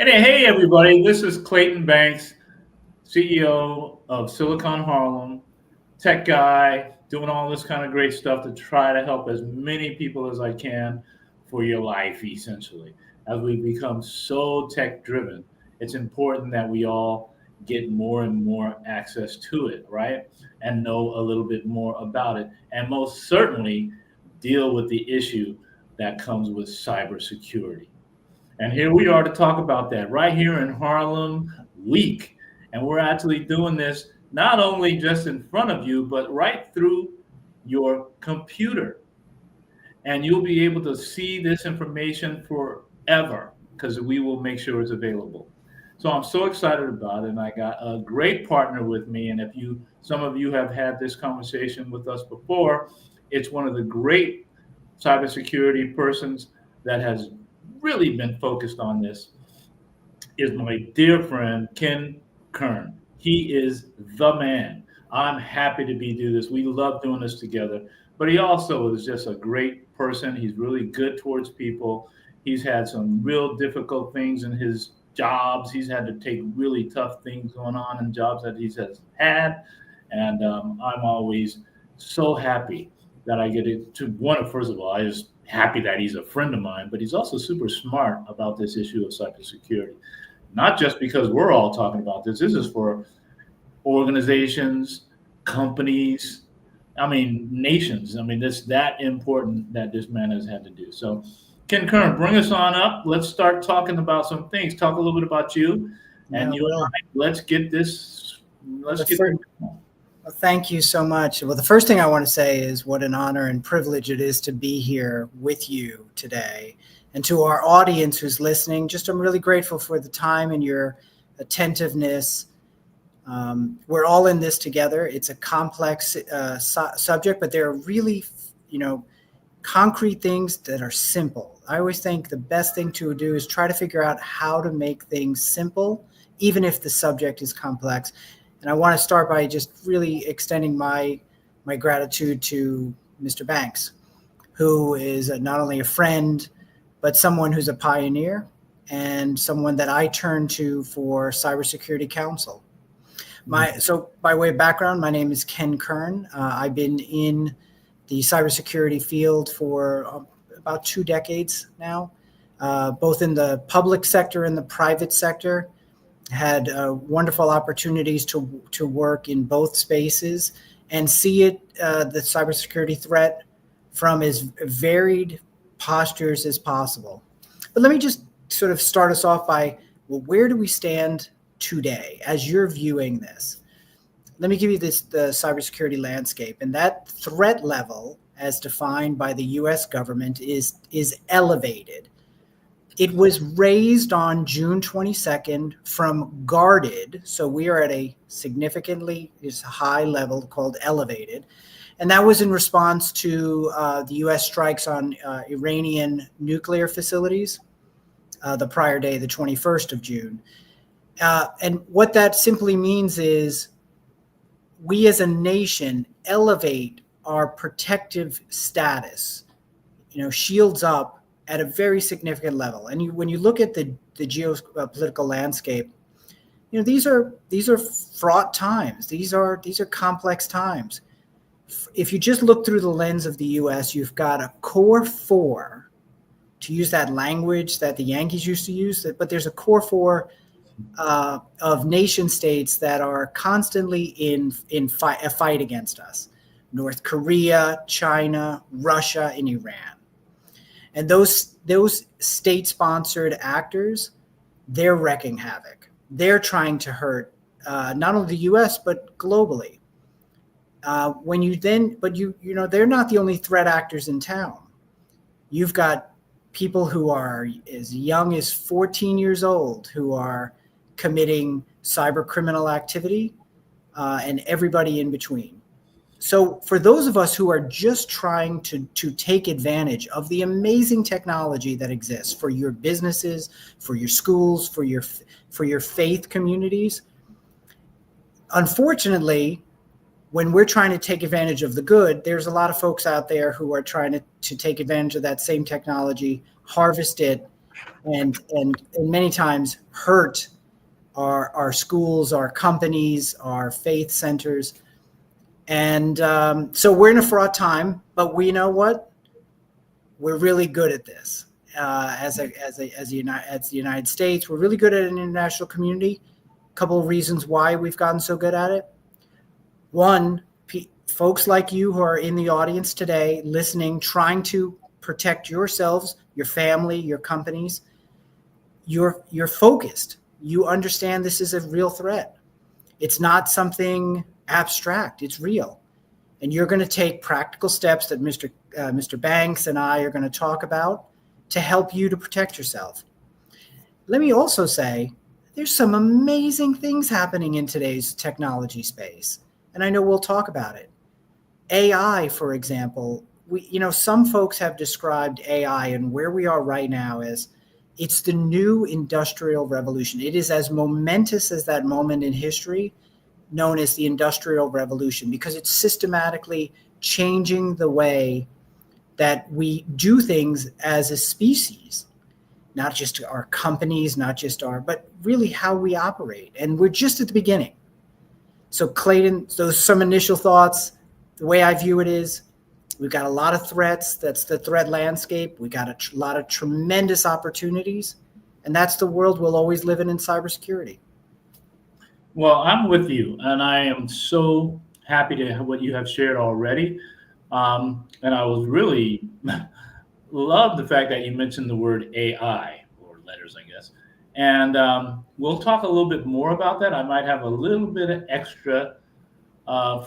And hey, everybody, this is Clayton Banks, CEO of Silicon Harlem, tech guy, doing all this kind of great stuff to try to help as many people as I can for your life, essentially. As we become so tech driven, it's important that we all get more and more access to it, right? And know a little bit more about it. And most certainly deal with the issue that comes with cybersecurity. And here we are to talk about that right here in Harlem Week. And we're actually doing this not only just in front of you, but right through your computer. And you'll be able to see this information forever because we will make sure it's available. So I'm so excited about it. And I got a great partner with me. And if you, some of you have had this conversation with us before, it's one of the great cybersecurity persons that has really been focused on this is my dear friend Ken Kern. He is the man. I'm happy to be do this. We love doing this together. But he also is just a great person. He's really good towards people. He's had some real difficult things in his jobs. He's had to take really tough things going on in jobs that he's has had. And I'm always so happy that I get to one. First of all, I just happy that he's a friend of mine, but he's also super smart about this issue of cybersecurity. Not just because we're all talking about this. This is for organizations, companies, I mean, nations. I mean, it's that important that this man has had to do. So, Ken Kern, bring us on up. Let's start talking about some things. Talk a little bit about you Yeah, and you and well, I. Let's get this. Let's the get. fir- well, thank you so much. Well, the first thing I want to say is what an honor and privilege it is to be here with you today. And to our audience who's listening, just I'm really grateful for the time and your attentiveness. We're all in this together. It's a complex subject, but there are really, you know, concrete things that are simple. I always think the best thing to do is try to figure out how to make things simple, even if the subject is complex. And I want to start by just really extending my gratitude to Mr. Banks, who is not only a friend, but someone who's a pioneer and someone that I turn to for cybersecurity counsel. So by way of background, my name is Ken Kern. I've been in the cybersecurity field for about 2 decades now, both in the public sector and the private sector. Had wonderful opportunities to work in both spaces and see it, the cybersecurity threat, from as varied postures as possible. But let me just sort of start us off by, well, where do we stand today as you're viewing this? Let me give you the cybersecurity landscape, and that threat level, as defined by the U.S. government, is elevated. It was raised on June 22nd from guarded, so we are at a significantly high level called elevated, and that was in response to the U.S. strikes on Iranian nuclear facilities the prior day, the 21st of June. And what that simply means is we as a nation elevate our protective status, shields up at a very significant level. And when you look at the geopolitical landscape, these are fraught times. These are complex times. If you just look through the lens of the U.S., you've got a core four, to use that language that the Yankees used to use, but there's a core four of nation states that are constantly in a fight against us: North Korea, China, Russia, and Iran. And those state-sponsored actors, they're wreaking havoc. They're trying to hurt not only the U.S. but globally. They're not the only threat actors in town. You've got people who are as young as 14 years old who are committing cyber criminal activity, and everybody in between. So for those of us who are just trying to take advantage of the amazing technology that exists for your businesses, for your schools, for your faith communities, unfortunately, when we're trying to take advantage of the good, there's a lot of folks out there who are trying to take advantage of that same technology, harvest it, and many times hurt our schools, our companies, our faith centers. And so we're in a fraught time, but we know what? We're really good at this. As the United States, we're really good at an international community. A couple of reasons why we've gotten so good at it. One, folks like you who are in the audience today, listening, trying to protect yourselves, your family, your companies, you're focused. You understand this is a real threat. It's not something abstract. It's real. And you're going to take practical steps that Mr. Banks and I are going to talk about to help you to protect yourself. Let me also say, there's some amazing things happening in today's technology space. And I know we'll talk about it. AI, for example, some folks have described AI and where we are right now as it's the new industrial revolution. It is as momentous as that moment in history known as the Industrial Revolution, because it's systematically changing the way that we do things as a species, not just our companies, but really how we operate. And we're just at the beginning. So Clayton, those some initial thoughts. The way I view it is we've got a lot of threats. That's the threat landscape. We got a lot of tremendous opportunities. And that's the world we'll always live in cybersecurity. Well, I'm with you, and I am so happy to have what you have shared already. And I was really love the fact that you mentioned the word AI, or letters, I guess. And we'll talk a little bit more about that. I might have a little bit of extra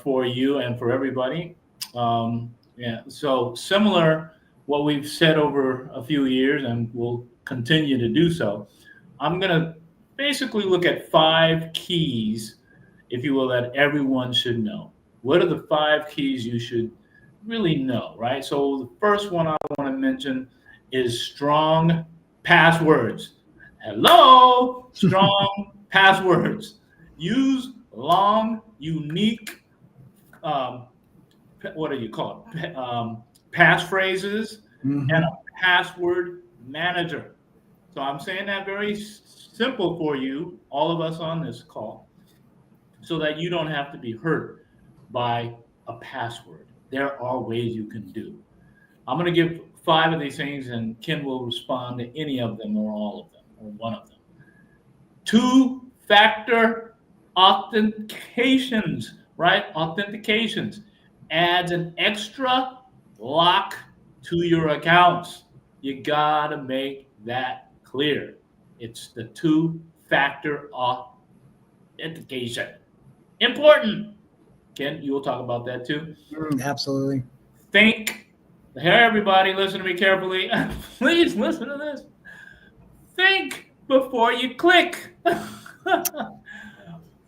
for you and for everybody. Yeah, so similar what we've said over a few years, and we'll continue to do so. I'm going to basically look at 5 keys, if you will, that everyone should know. What are the 5 keys you should really know, right? So the first one I want to mention is strong passwords. Hello, strong passwords. Use long, unique, what do you call it? Passphrases and a password manager. So I'm saying that very simple for you, all of us on this call, so that you don't have to be hurt by a password. There are ways you can do. I'm going to give 5 of these things, and Ken will respond to any of them or all of them or one of them. 2-factor authentications, right? Authentications adds an extra lock to your accounts. You got to make that clear. It's the 2-factor authentication. Important. Ken, you will talk about that too. Absolutely. Think. Here, everybody, listen to me carefully. Please listen to this. Think before you click.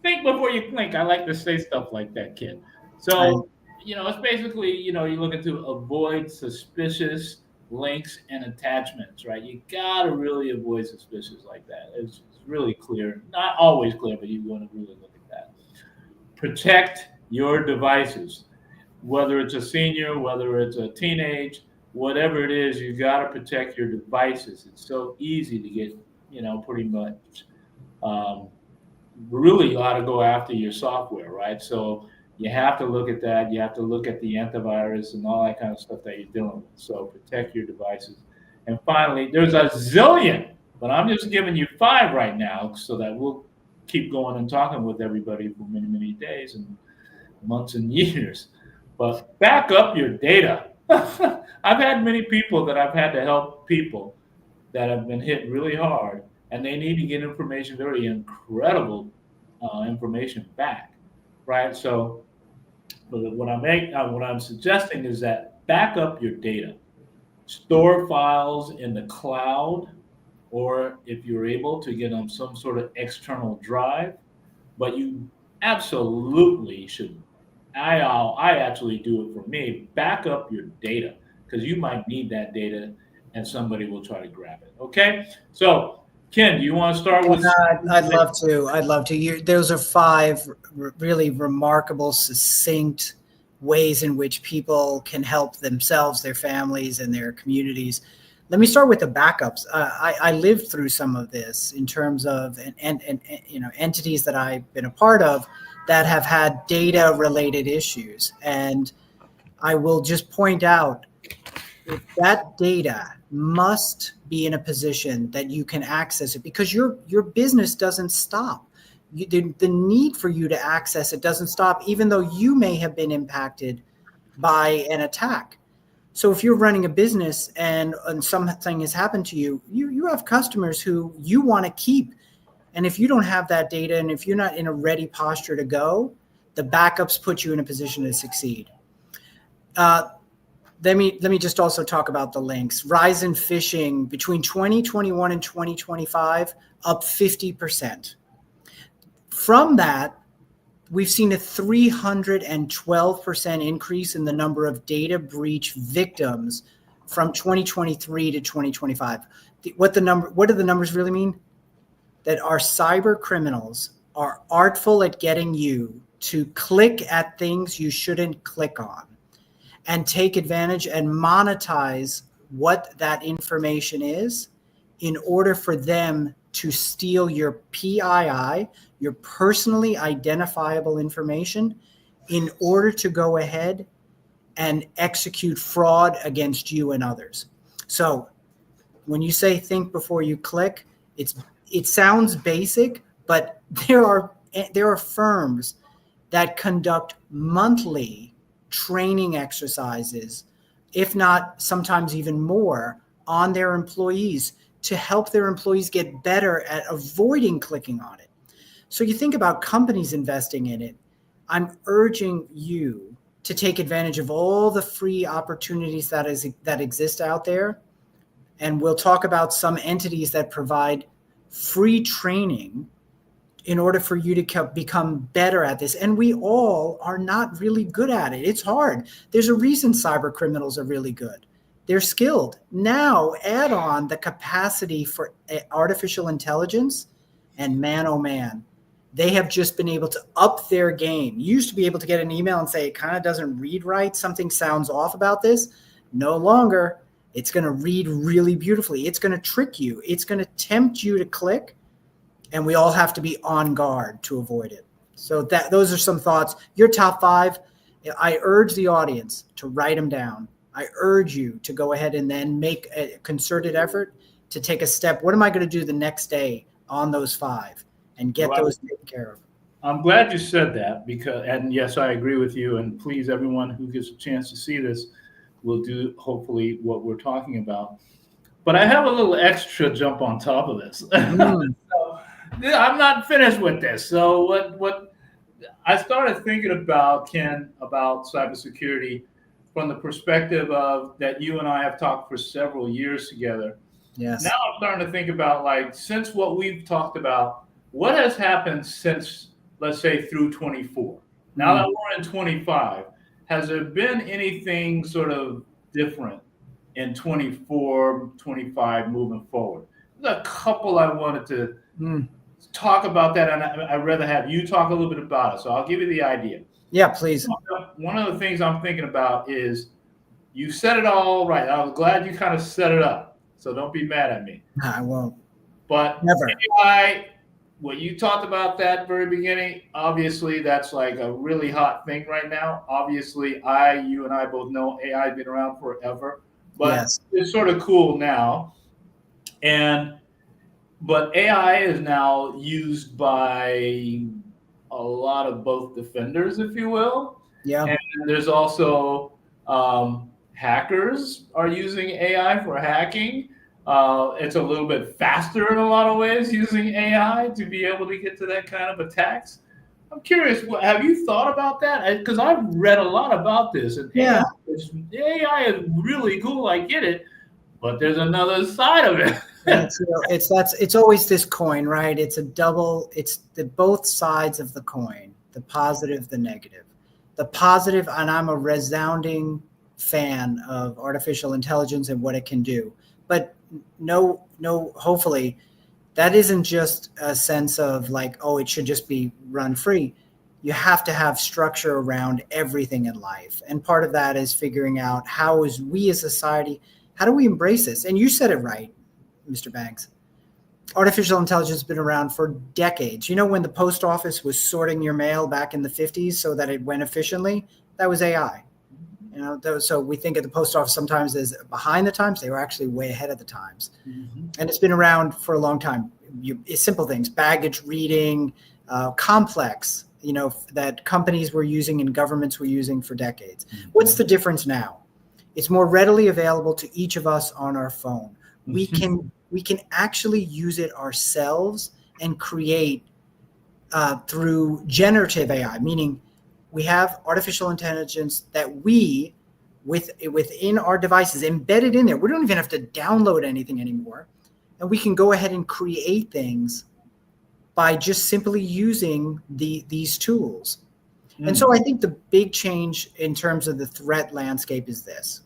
Think before you click. I like to say stuff like that, Ken. So, it's basically, you're looking to avoid suspicious links and attachments, right? You got to really avoid suspicious like that. It's really clear. Not always clear, but you want to really look at that. Protect your devices. Whether it's a senior, whether it's a teenage, whatever it is, you got to protect your devices. It's so easy to get, pretty much. Really, you ought to go after your software, right? So you have to look at that. You have to look at the antivirus and all that kind of stuff that you're dealing with. So protect your devices. And finally, there's a zillion, but I'm just giving you 5 right now so that we'll keep going and talking with everybody for many, many days and months and years. But back up your data. I've had many people that I've had to help people that have been hit really hard, and they need to get information, very incredible information back, right? So what I'm suggesting is that back up your data. Store files in the cloud, or if you're able to get on some sort of external drive, but you absolutely should. I actually do it for me. Back up your data, because you might need that data and somebody will try to grab it. Okay? So, Ken, do you want to start with? I'd love to. Those are 5 really remarkable, succinct ways in which people can help themselves, their families, and their communities. Let me start with the backups. I lived through some of this in terms of entities that I've been a part of that have had data related issues. And I will just point out that data must be in a position that you can access it, because your business doesn't stop. The need for you to access it doesn't stop, even though you may have been impacted by an attack. So if you're running a business and something has happened to you, you have customers who you want to keep. And if you don't have that data, and if you're not in a ready posture to go, the backups put you in a position to succeed. Let me just also talk about the links. Rise in phishing between 2021 and 2025, up 50%. From that, we've seen a 312% increase in the number of data breach victims from 2023 to 2025. What do the numbers really mean? That our cyber criminals are artful at getting you to click at things you shouldn't click on, and take advantage and monetize what that information is in order for them to steal your PII, your personally identifiable information, in order to go ahead and execute fraud against you and others. So when you say think before you click, it sounds basic, but there are firms that conduct monthly training exercises, if not sometimes even more, on their employees to help their employees get better at avoiding clicking on it. So you think about companies investing in it. I'm urging you to take advantage of all the free opportunities that exist out there. And we'll talk about some entities that provide free training in order for you to become better at this. And we all are not really good at it. It's hard. There's a reason cyber criminals are really good. They're skilled. Now add on the capacity for artificial intelligence, and man, oh man, they have just been able to up their game. You used to be able to get an email and say, it kind of doesn't read right. Something sounds off about this. No longer. It's going to read really beautifully. It's going to trick you. It's going to tempt you to click. And we all have to be on guard to avoid it. So those are some thoughts. Your top 5, I urge the audience to write them down. I urge you to go ahead and then make a concerted effort to take a step. What am I going to do the next day on those 5 and get those taken care of? I'm glad you said that, and yes, I agree with you. And please, everyone who gets a chance to see this will do hopefully what we're talking about. But I have a little extra jump on top of this. I'm not finished with this. So what I started thinking about, Ken, about cybersecurity from the perspective of that you and I have talked for several years together. Yes. Now I'm starting to think about, like, since what we've talked about, what has happened since, let's say, through 24. Now that we're in 25, has there been anything sort of different in 24, 25 moving forward? There's a couple I wanted to talk about that, and I'd rather have you talk a little bit about it. So I'll give you the idea. Yeah, please. One of the things I'm thinking about is you said it all right. I was glad you kind of set it up. So don't be mad at me. I won't. But never. AI, what you talked about that very beginning, obviously that's like a really hot thing right now. Obviously, you and I both know AI has been around forever, but it's sort of cool now. But AI is now used by a lot of both defenders, if you will. Yeah. And there's also hackers are using AI for hacking. It's a little bit faster in a lot of ways using AI to be able to get to that kind of attacks. I'm curious, have you thought about that? Because I've read a lot about this. And AI is really cool. I get it. But there's another side of it. It's always this coin, right? It's the both sides of the coin, the positive, the negative. The positive, and I'm a resounding fan of artificial intelligence and what it can do. But no, hopefully that isn't just a sense of like, oh, it should just be run free. You have to have structure around everything in life. And part of that is figuring out how is we as a society How do we embrace this? And you said it right, Mr. Banks. Artificial intelligence has been around for decades. You know, when the post office was sorting your mail back in the 50s so that it went efficiently, that was AI. You know, so we think of the post office sometimes as behind the times. They were actually way ahead of the times. Mm-hmm. And it's been around for a long time. Simple things, baggage reading, complex, you know, that companies were using and governments were using for decades. Mm-hmm. What's the difference now? It's more readily available to each of us on our phone. Mm-hmm. We can actually use it ourselves and create through generative AI, meaning we have artificial intelligence that we, within our devices, embedded in there. We don't even have to download anything anymore. And we can go ahead and create things by just simply using these tools. Mm. And so I think the big change in terms of the threat landscape is this.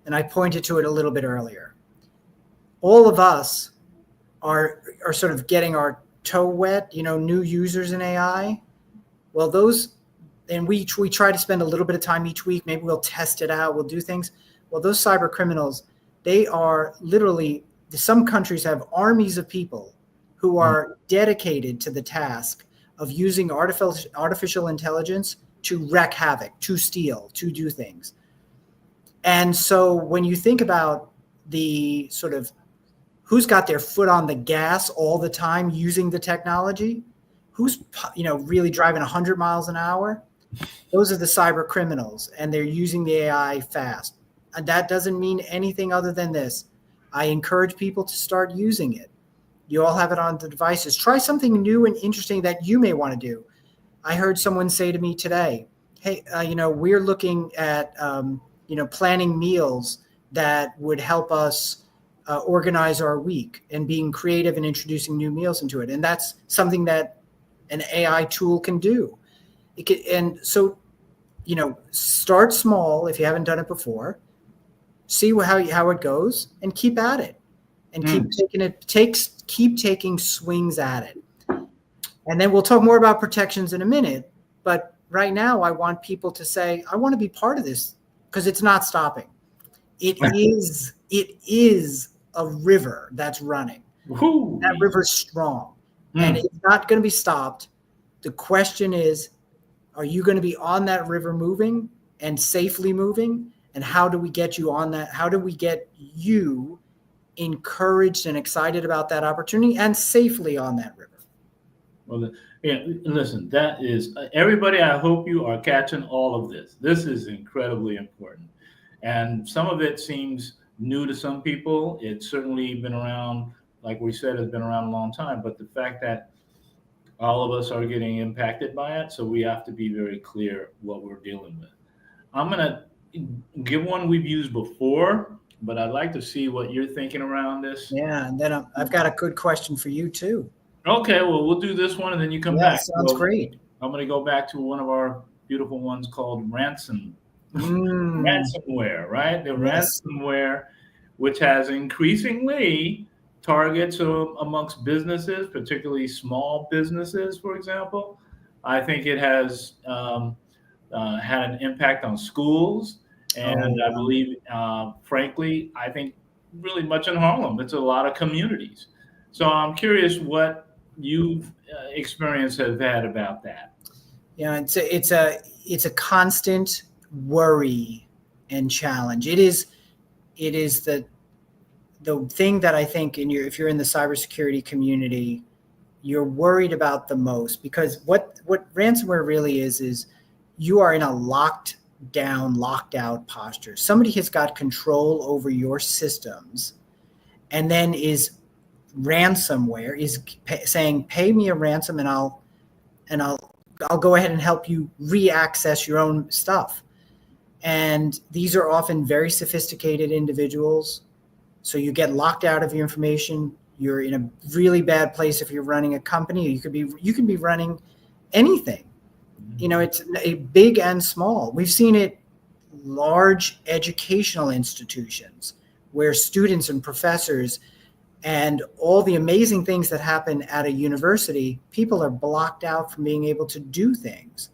And I pointed to it a little bit earlier. All of us are sort of getting our toe wet, you know, new users in AI. Well, those, and we try to spend a little bit of time each week. Maybe we'll test it out. We'll do things. Well, those cyber criminals, they are literally, some countries have armies of people who are dedicated to the task of using artificial intelligence to wreak havoc, to steal, to do things. And so when you think about the sort of who's got their foot on the gas all the time using the technology, who's, you know, really driving 100 miles an hour, those are the cyber criminals, and they're using the AI fast. And that doesn't mean anything other than this. I encourage people to start using it. You all have it on the devices. Try something new and interesting that you may want to do. I heard someone say to me today, hey, you know, we're looking at, you know, planning meals that would help us organize our week, and being creative and introducing new meals into it. And that's something that an AI tool can do. It can, and so, you know, start small if you haven't done it before, see how it goes, and keep at it, and keep taking swings at it. And then we'll talk more about protections in a minute. But right now, I want people to say, I want to be part of this, because it's not stopping. It is a river that's running. Ooh. That river's strong, and it's not going to be stopped. The question is, are you going to be on that river moving and safely moving? And how do we get you on that? How do we get you encouraged and excited about that opportunity and safely on that river? Well, yeah, listen, that is, everybody, I hope you are catching all of this. This is incredibly important. And some of it seems new to some people. It's certainly been around, like we said, it's been around a long time. But the fact that all of us are getting impacted by it, so we have to be very clear what we're dealing with. I'm going to give one we've used before, but I'd like to see what you're thinking around this. Yeah, and then I've got a good question for you too. Okay, well, we'll do this one and then you come back. Sounds great. I'm going to go back to one of our beautiful ones called ransomware, right? The ransomware, which has increasingly targets amongst businesses, particularly small businesses, for example. I think it has had an impact on schools. And I believe, frankly, I think really much in Harlem. It's a lot of communities. So I'm curious what you've experienced have had about that. Yeah, it's a constant worry and challenge. It is the thing that I think if you're in the cybersecurity community, you're worried about the most, because what ransomware really is you are in a locked out posture. Somebody has got control over your systems, and then is ransomware is saying, pay me a ransom and I'll go ahead and help you re-access your own stuff. And these are often very sophisticated individuals. So you get locked out of your information. You're in a really bad place if you're running a company. You can be running anything. You know, it's a big and small. We've seen it large educational institutions where students and professors and all the amazing things that happen at a university, people are blocked out from being able to do things.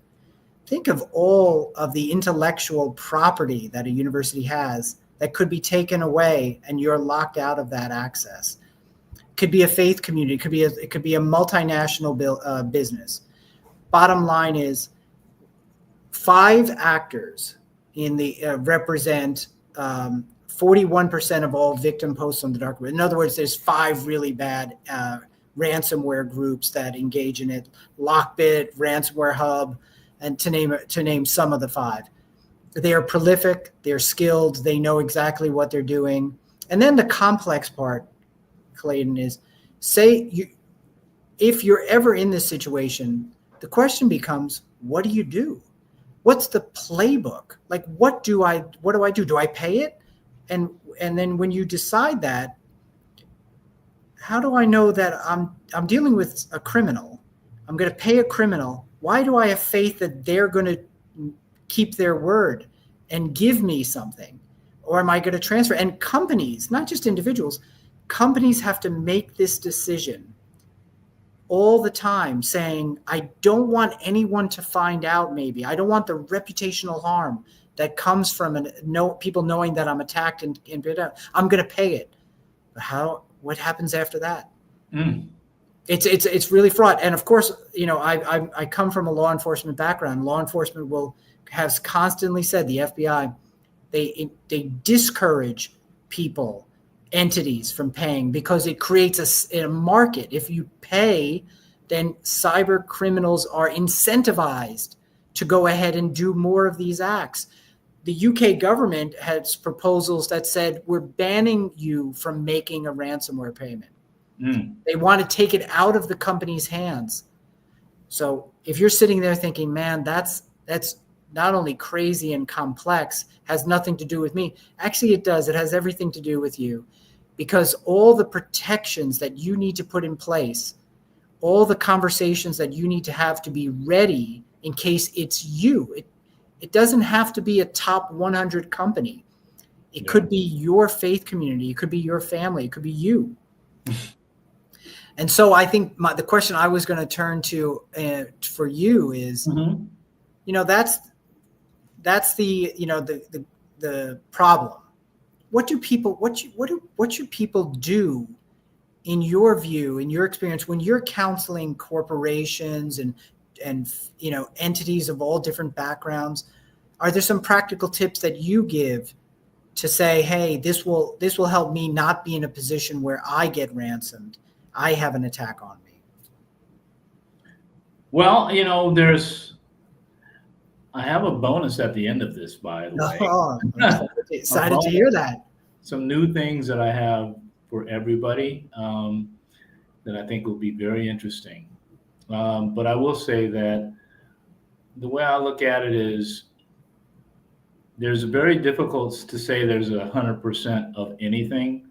Think of all of the intellectual property that a university has that could be taken away and you're locked out of that access. It could be a faith community. It could be a multinational business. Bottom line is 5 actors in the represent 41% of all victim posts on the dark web. In other words, there's 5 really bad ransomware groups that engage in it: Lockbit, Ransomware Hub, and to name some of the 5. They are prolific, they're skilled, they know exactly what they're doing. And then the complex part, Clayton, is if you're ever in this situation, the question becomes, what do you do? What's the playbook? Like, what do I do? Do I pay it? And then when you decide that, how do I know that I'm dealing with a criminal? I'm going to pay a criminal. Why do I have faith that they're going to keep their word and give me something? Or am I going to transfer? And companies, not just individuals, companies have to make this decision all the time, saying, I don't want anyone to find out. Maybe I don't want the reputational harm that comes from people knowing that I'm attacked and I'm going to pay it. What happens after that? It's really fraught. And of course, I come from a law enforcement background. Law enforcement has constantly said, the FBI, they discourage people, entities, from paying because it creates a market. If you pay, then cyber criminals are incentivized to go ahead and do more of these acts. The UK government has proposals that said, we're banning you from making a ransomware payment. They want to take it out of the company's hands. So if you're sitting there thinking, man, that's not only crazy and complex, has nothing to do with me. Actually, it does. It has everything to do with you, because all the protections that you need to put in place, all the conversations that you need to have to be ready in case it's you. It doesn't have to be a top 100 company. It could be your faith community. It could be your family. It could be you. And so I think the question I was going to turn to for you is, that's the problem. What should people do, in your view, in your experience, when you're counseling corporations and entities of all different backgrounds? Are there some practical tips that you give to say, hey, this will help me not be in a position where I get ransomed, I have an attack on me? Well, I have a bonus at the end of this, by the way. Oh, I'm excited to hear that. Some new things that I have for everybody that I think will be very interesting. But I will say that the way I look at it is, there's very difficult to say there's 100% of anything.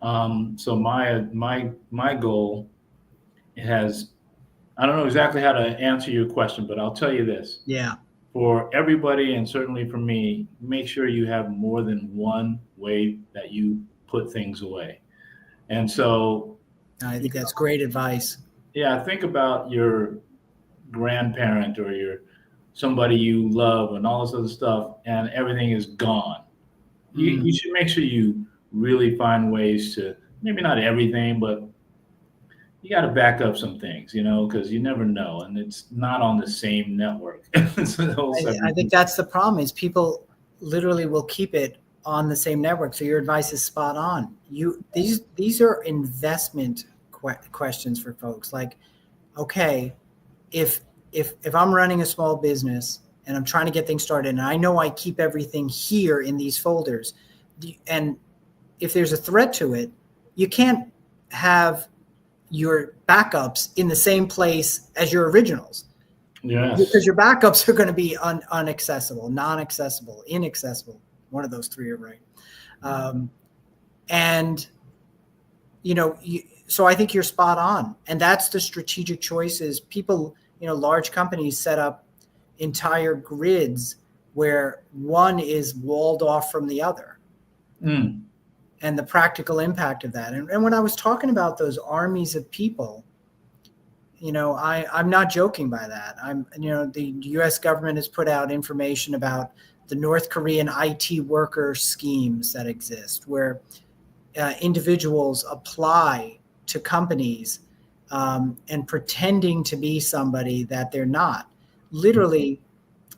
So my goal has, I don't know exactly how to answer your question, but I'll tell you this. Yeah. For everybody, and certainly for me, make sure you have more than one way that you put things away. And so I think that's great advice. Yeah, think about your grandparent or somebody you love and all this other stuff, and everything is gone. You should make sure you really find ways to, maybe not everything, but you got to back up some things, because you never know, and it's not on the same network. I think that's the problem, is people literally will keep it on the same network. So your advice is spot on. These are investment questions for folks. Like, okay, if I'm running a small business and I'm trying to get things started, and I know I keep everything here in these folders, and if there's a threat to it, you can't have your backups in the same place as your originals. Yes. Because your backups are going to be unaccessible, non-accessible, inaccessible. One of those 3 are right. So I think you're spot on. And that's the strategic choices. People, large companies set up entire grids where one is walled off from the other. And the practical impact of that. And when I was talking about those armies of people, I'm not joking by that. The U.S. government has put out information about the North Korean IT worker schemes that exist, where individuals apply to companies and pretending to be somebody that they're not. Literally,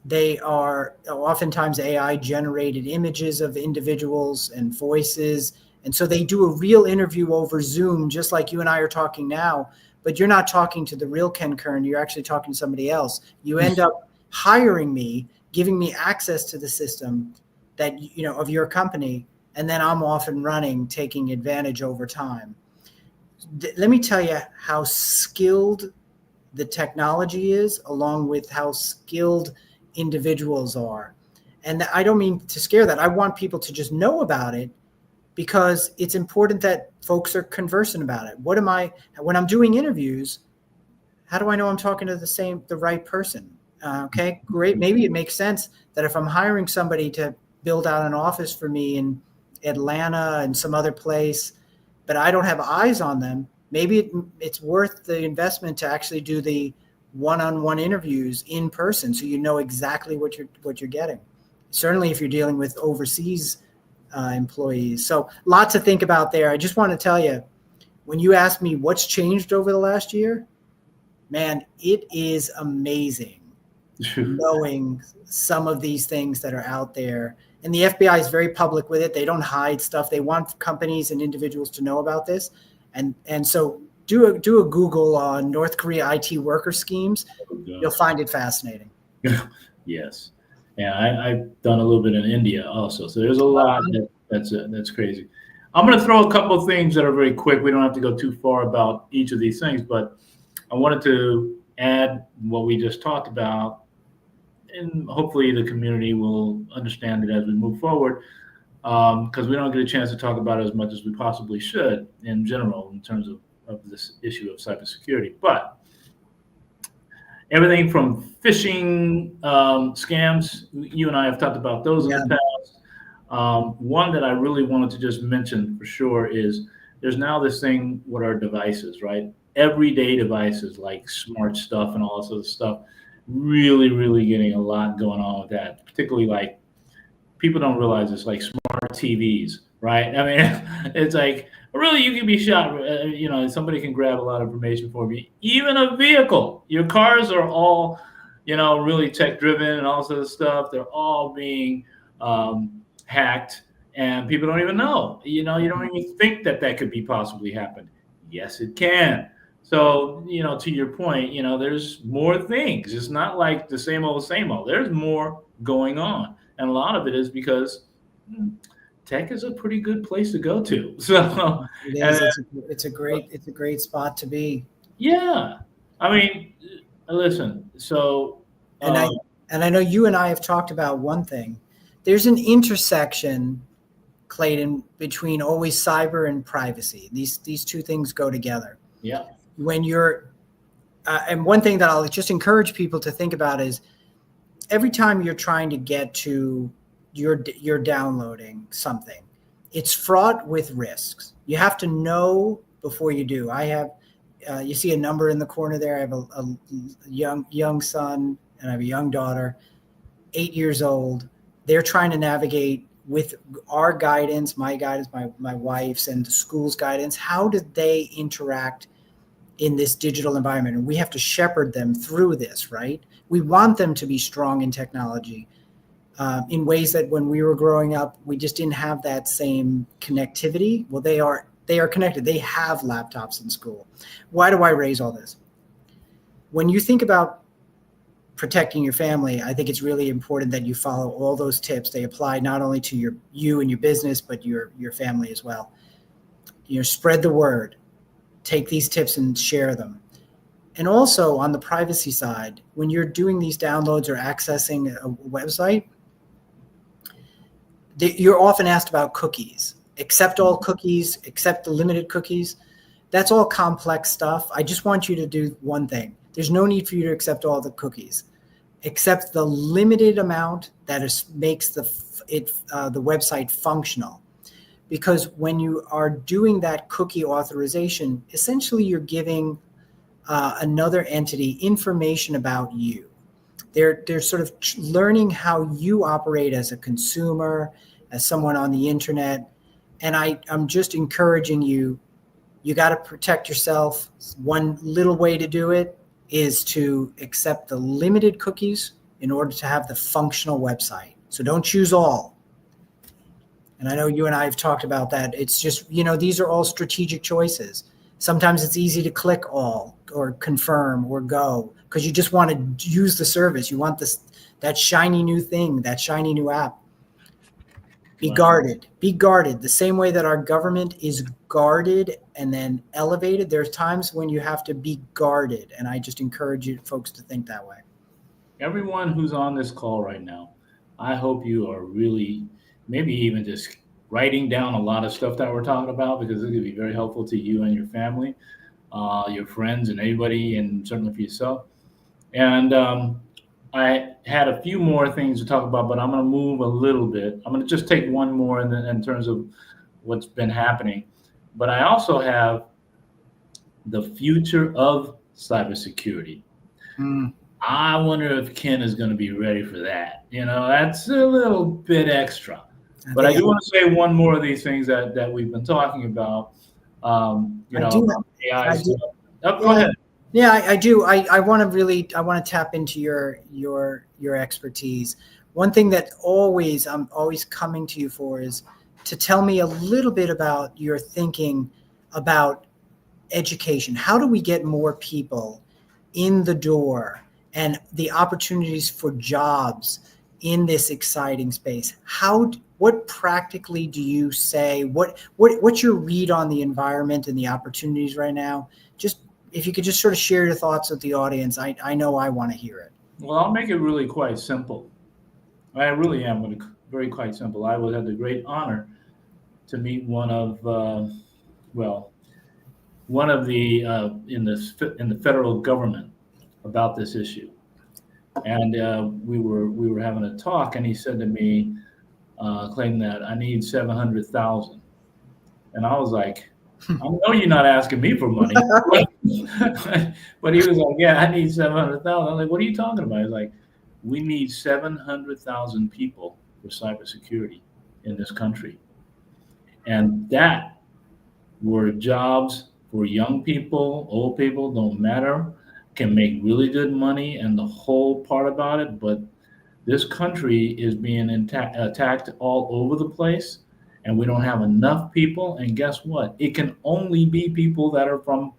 they are oftentimes AI generated images of individuals and voices. And so they do a real interview over Zoom, just like you and I are talking now, but you're not talking to the real Ken Kern. You're actually talking to somebody else. You end up hiring me, giving me access to the system that, of your company. And then I'm off and running, taking advantage over time. Let me tell you how skilled the technology is, along with how skilled individuals are. And I don't mean to scare that. I want people to just know about it, because it's important that folks are conversant about it. When I'm doing interviews, how do I know I'm talking to the right person? Okay, great. Maybe it makes sense that if I'm hiring somebody to build out an office for me in Atlanta and some other place, but I don't have eyes on them, maybe it's worth the investment to actually do the one-on-one interviews in person, so you know exactly what you're getting. Certainly if you're dealing with overseas employees. So lots to think about there. I just want to tell you, when you ask me what's changed over the last year, man, it is amazing knowing some of these things that are out there. And the FBI is very public with it. They don't hide stuff. They want companies and individuals to know about this. And so do a Google on North Korea IT worker schemes. You'll find it fascinating. Yes. Yeah, I've done a little bit in India also. So there's a lot that's crazy. I'm going to throw a couple of things that are very quick. We don't have to go too far about each of these things, but I wanted to add what we just talked about, and hopefully the community will understand it as we move forward, because we don't get a chance to talk about it as much as we possibly should in general in terms of this issue of cybersecurity. But everything from phishing scams, you and I have talked about those in the past. One that I really wanted to just mention for sure is there's now this thing with our devices, right? Everyday devices like smart stuff and all this other stuff, really, really getting a lot going on with that. Particularly, like, people don't realize it's like smart TVs, right? I mean, it's like, really, you can be shot. Somebody can grab a lot of information for you. Even a vehicle. Your cars are all, really tech driven and all sorts of stuff. They're all being hacked, and people don't even know. You don't even think that could be possibly happen. Yes, it can. So, to your point, there's more things. It's not like the same old, same old. There's more going on. And a lot of it is because tech is a pretty good place to go to. So it is. It's a great spot to be. Yeah. I mean, listen, so and I know you and I have talked about one thing. There's an intersection, Clayton, between always cyber and privacy. These two things go together. Yeah. When you're and one thing that I'll just encourage people to think about is every time you're trying to get to you're downloading something, it's fraught with risks. You have to know before you do. I have you see a number in the corner there. I have a young son and I have a young daughter, 8 years old. They're trying to navigate with our guidance, my guidance, my wife's and the school's guidance. How did they interact in this digital environment? And we have to shepherd them through this, right? We want them to be strong in technology in ways that when we were growing up, we just didn't have that same connectivity. Well, they are connected. They have laptops in school. Why do I raise all this? When you think about protecting your family, I think it's really important that you follow all those tips. They apply not only to you and your business, but your family as well. Spread the word. Take these tips and share them. And also on the privacy side, when you're doing these downloads or accessing a website, you're often asked about cookies. Accept all cookies, accept the limited cookies. That's all complex stuff. I just want you to do one thing. There's no need for you to accept all the cookies. Accept the limited amount that makes the website functional. Because when you are doing that cookie authorization, essentially you're giving another entity information about you. They're sort of learning how you operate as a consumer, as someone on the internet. And I'm just encouraging you, you got to protect yourself. One little way to do it is to accept the limited cookies in order to have the functional website. So don't choose all. And I know you and I have talked about that. It's just, these are all strategic choices. Sometimes it's easy to click all or confirm or go because you just want to use the service. You want that shiny new thing, that shiny new app. Be guarded. Be guarded. The same way that our government is guarded and then elevated, there's times when you have to be guarded. And I just encourage you folks to think that way. Everyone who's on this call right now, I hope you are really maybe even just writing down a lot of stuff that we're talking about, because it's going to be very helpful to you and your family, your friends and everybody, and certainly for yourself. And I had a few more things to talk about, but I'm going to move a little bit. I'm going to just take one more in terms of what's been happening. But I also have the future of cybersecurity. I wonder if Ken is going to be ready for that. That's a little bit extra. But I do want to say one more of these things that we've been talking about. AI stuff. Go ahead. Yeah, I do. I want to tap into your expertise. One thing that I'm always coming to you for is to tell me a little bit about your thinking about education. How do we get more people in the door and the opportunities for jobs in this exciting space? What practically do you say? What's your read on the environment and the opportunities right now? Just if you could just sort of share your thoughts with the audience, I know I want to hear it. Well, I'll make it really quite simple. I really am going to very quite simple. I would have the great honor to meet one of the in the federal government about this issue, and we were having a talk, and he said to me, Clayton, that I need 700,000, and I was like, I know you're not asking me for money, but he was like, yeah, I need 700,000. I was like, what are you talking about? He's like, we need 700,000 people for cybersecurity in this country, and that were jobs for young people, old people, don't matter, can make really good money, and the whole part about it. But this country is being attacked all over the place, and we don't have enough people. And guess what? It can only be people that are from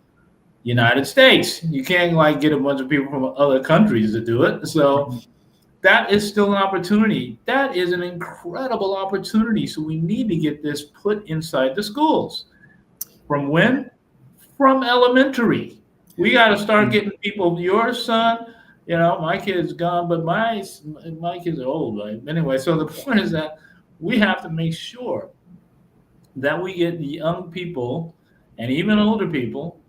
United States. You can't get a bunch of people from other countries to do it. So that is still an opportunity. That is an incredible opportunity. So we need to get this put inside the schools. From when? From elementary. We got to start getting people. Your son, my kid's gone, but my kids are old. Right? Anyway, so the point is that we have to make sure that we get the young people and even older people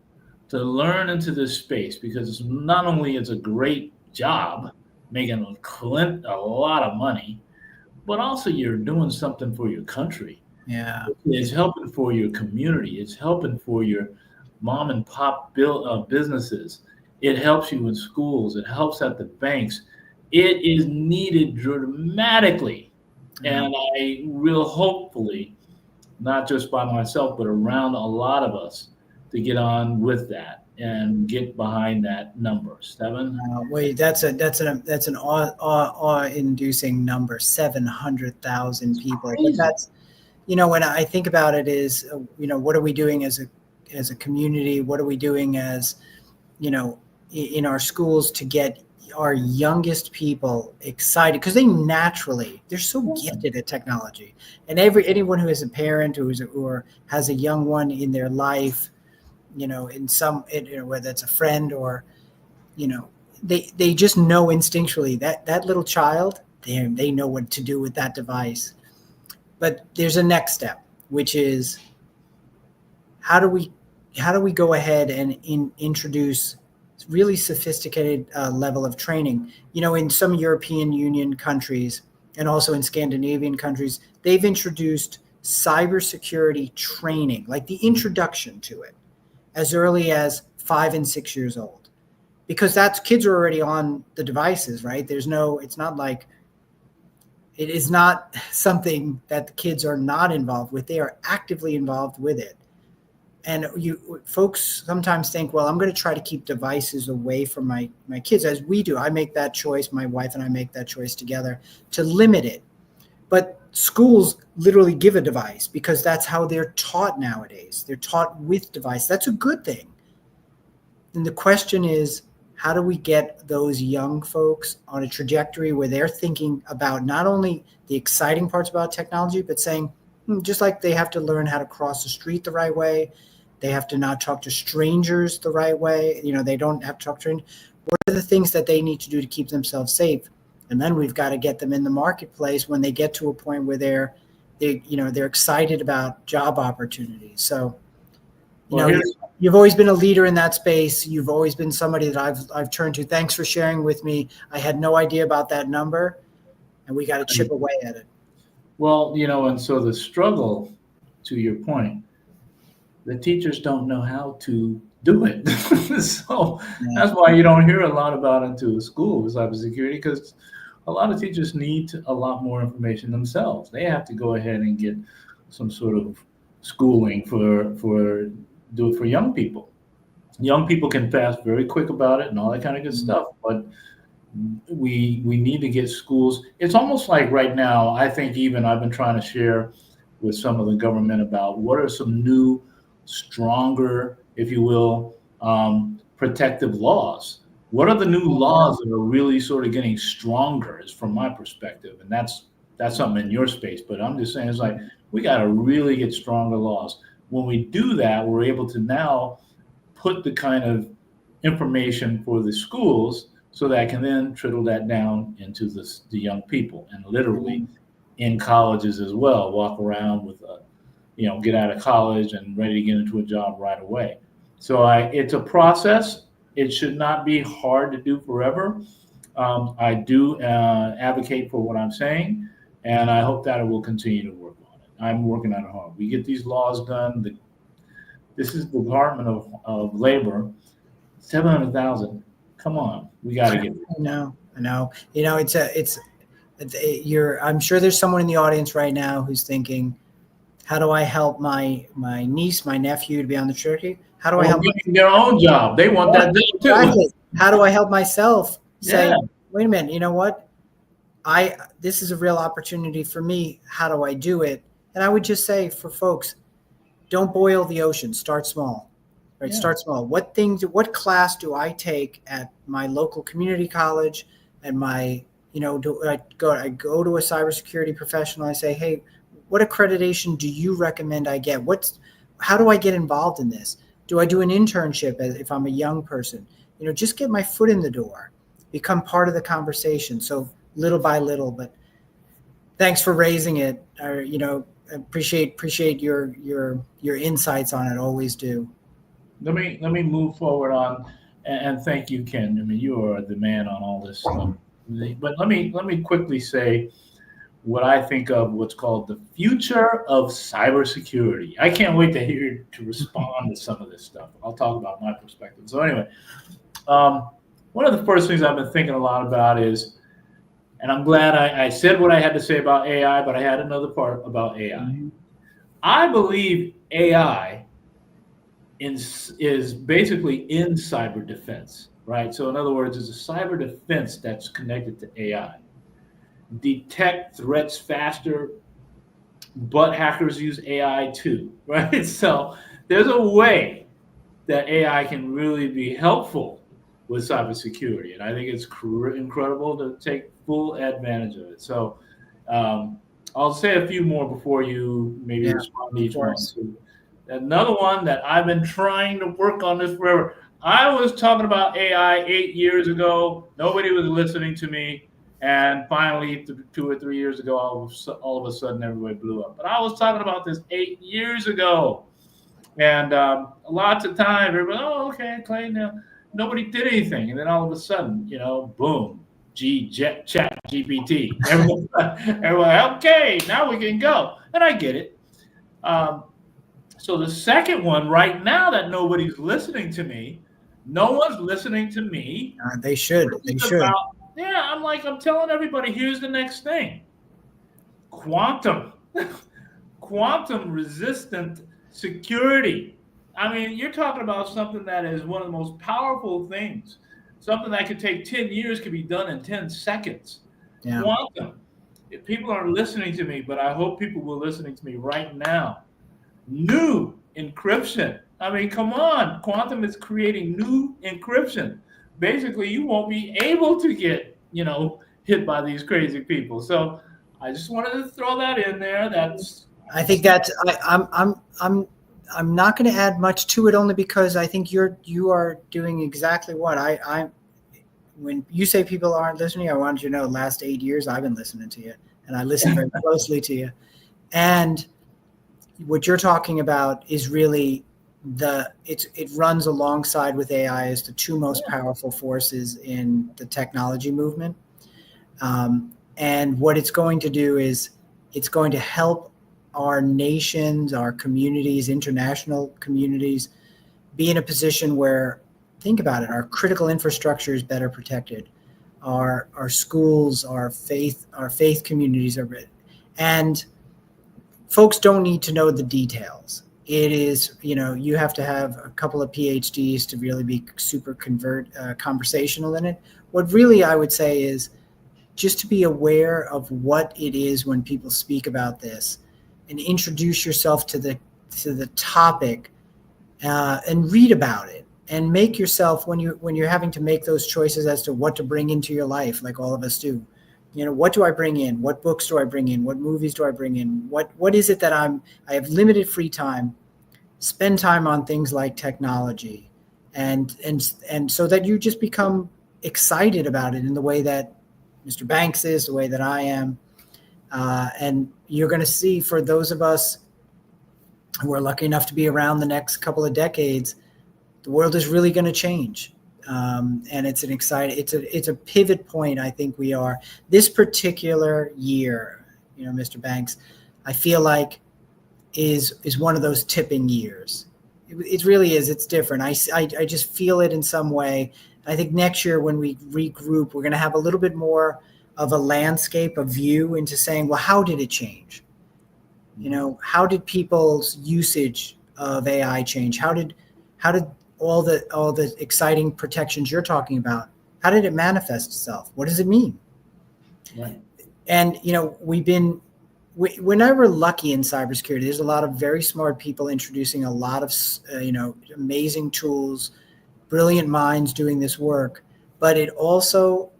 to learn into this space, because not only it's a great job, making a lot of money, but also you're doing something for your country. Yeah, it's helping for your community. It's helping for your mom and pop businesses. It helps you in schools. It helps at the banks. It is needed dramatically. And I will hopefully, not just by myself, but around a lot of us, to get on with that and get behind that number. 7. Wait, that's an awe-inducing number. 700,000 people. But that's, when I think about it, is what are we doing as a community? What are we doing as in our schools to get our youngest people excited, because they're so gifted at technology. And anyone who is a parent or has a young one in their life, whether it's a friend or, they just know instinctually that little child, they know what to do with that device. But there's a next step, which is how do we go ahead and introduce really sophisticated level of training? In some European Union countries and also in Scandinavian countries, they've introduced cybersecurity training, like the introduction to it, as early as 5 and 6 years old. because that's kids are already on the devices, right? It's not like it is not something that the kids are not involved with. They are actively involved with it. And folks sometimes think, well, I'm going to try to keep devices away from my kids, as we do. I make that choice. My wife and I make that choice together to limit it. But schools literally give a device because that's how they're taught nowadays. They're taught with device. That's a good thing. And the question is, how do we get those young folks on a trajectory where they're thinking about not only the exciting parts about technology, but saying, just like they have to learn how to cross the street the right way, they have to not talk to strangers the right way. They don't have to talk to strangers. What are the things that they need to do to keep themselves safe? And then we've got to get them in the marketplace when they get to a point where they're excited about job opportunities. So, you've always been a leader in that space. You've always been somebody that I've turned to. Thanks for sharing with me. I had no idea about that number, and we got to chip away at it. Well, and so the struggle, to your point, the teachers don't know how to do it. So that's why you don't hear a lot about it to school with cybersecurity, because a lot of teachers need a lot more information themselves. They have to go ahead and get some sort of schooling for young people. Young people can fast very quick about it and all that kind of good stuff, but we need to get schools. It's almost like right now, I think even I've been trying to share with some of the government about what are some new, stronger, if you will, protective laws. What are the new laws that are really sort of getting stronger, is from my perspective, and that's something in your space. But I'm just saying, it's like we got to really get stronger laws. When we do that, we're able to now put the kind of information for the schools so that I can then trickle that down into the young people, and literally in colleges as well, walk around with get out of college and ready to get into a job right away. So it's a process. It should not be hard to do forever. I do advocate for what I'm saying, and I hope that it will continue to work on it. I'm working on it hard. We get these laws done. This is the Department of Labor, 700,000. Come on, we got to get it. I know. I'm sure there's someone in the audience right now who's thinking, how do I help my niece, my nephew to be on the trajectory? How do I help their own job? They want that job too. Exactly. How do I help myself say, wait a minute, you know what? This is a real opportunity for me. How do I do it? And I would just say for folks, don't boil the ocean. Start small, right? Yeah. Start small. What class do I take at my local community college? And I go to a cybersecurity professional. I say, hey, what accreditation do you recommend I get? How do I get involved in this? Do I do an internship if I'm a young person? Just get my foot in the door, become part of the conversation. So little by little, but thanks for raising it. Appreciate your insights on it. Always do. Let me move forward on, and thank you, Ken. I mean, you are the man on all this stuff. But let me quickly say what I think of what's called the future of cybersecurity. I can't wait to hear to respond to some of this stuff. I'll talk about my perspective. So anyway, one of the first things I've been thinking a lot about is, and I'm glad I said what I had to say about AI, but I had another part about AI. Mm-hmm. I believe AI is basically in cyber defense, right? So in other words, it's a cyber defense that's connected to AI. Detect threats faster, but hackers use AI too, right? So there's a way that AI can really be helpful with cybersecurity, and I think it's incredible to take full advantage of it. So I'll say a few more before you maybe respond to each one. So another one that I've been trying to work on this forever. I was talking about AI 8 years ago. Nobody was listening to me. And finally, 2 or 3 years ago, all of a sudden, everybody blew up. But I was talking about this 8 years ago. And lots of time, everybody, okay, Clay, now nobody did anything. And then all of a sudden, boom, chat GPT. Everyone, okay, now we can go. And I get it. So the second one right now that nobody's listening to me, No one's listening to me. They should. They should. Yeah, I'm telling everybody, here's the next thing. Quantum. Quantum resistant security. I mean, you're talking about something that is one of the most powerful things. Something that could take 10 years could be done in 10 seconds. Yeah. Quantum. If people aren't listening to me, but I hope people will listening to me right now. New encryption. I mean, come on. Quantum is creating new encryption. Basically, you won't be able to get, hit by these crazy people. So I just wanted to throw that in there. I think that's I'm not going to add much to it, only because I think you are doing exactly what I when you say people aren't listening, I wanted you to know the last 8 years I've been listening to you, and I listen very closely to you. And what you're talking about is really it runs alongside with AI as the two most powerful forces in the technology movement. And what it's going to do is it's going to help our nations, our communities, international communities be in a position where, think about it, our critical infrastructure is better protected. Our schools, our faith communities are, and folks don't need to know the details. It is, you have to have a couple of PhDs to really be super conversational in it. What really I would say is just to be aware of what it is when people speak about this, and introduce yourself to the topic, and read about it, and make yourself, when you're having to make those choices as to what to bring into your life, like all of us do. What do I bring in? What books do I bring in? What movies do I bring in? What is it that I have limited free time? Spend time on things like technology, and so that you just become excited about it in the way that Mr. Banks is, the way that I am. And you're going to see, for those of us who are lucky enough to be around the next couple of decades, the world is really going to change. And it's it's a pivot point. I think we are this particular year, Mr. Banks, I feel like is one of those tipping years. It really is. It's different. I just feel it in some way. I think next year when we regroup, we're going to have a little bit more of a landscape, a view into saying, well, how did it change? How did people's usage of AI change? How did all the exciting protections you're talking about, how did it manifest itself? What does it mean? Right. And we're never lucky in cybersecurity. There's a lot of very smart people introducing a lot of amazing tools, brilliant minds doing this work, but it also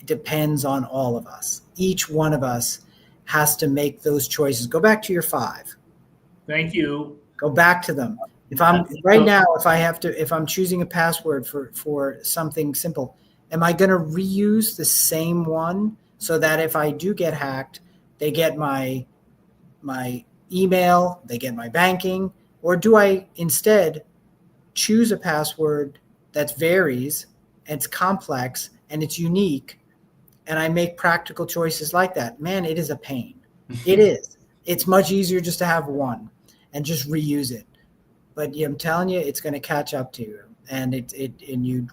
depends on all of us. Each one of us has to make those choices. Go back to your 5. Thank you. Go back to them. If I'm choosing a password for something simple, am I going to reuse the same one so that if I do get hacked, they get my email, they get my banking? Or do I instead choose a password that varies, and it's complex, and it's unique, and I make practical choices like that? Man, it is a pain. It is. It's much easier just to have one and just reuse it. But I'm telling you, it's going to catch up to you, and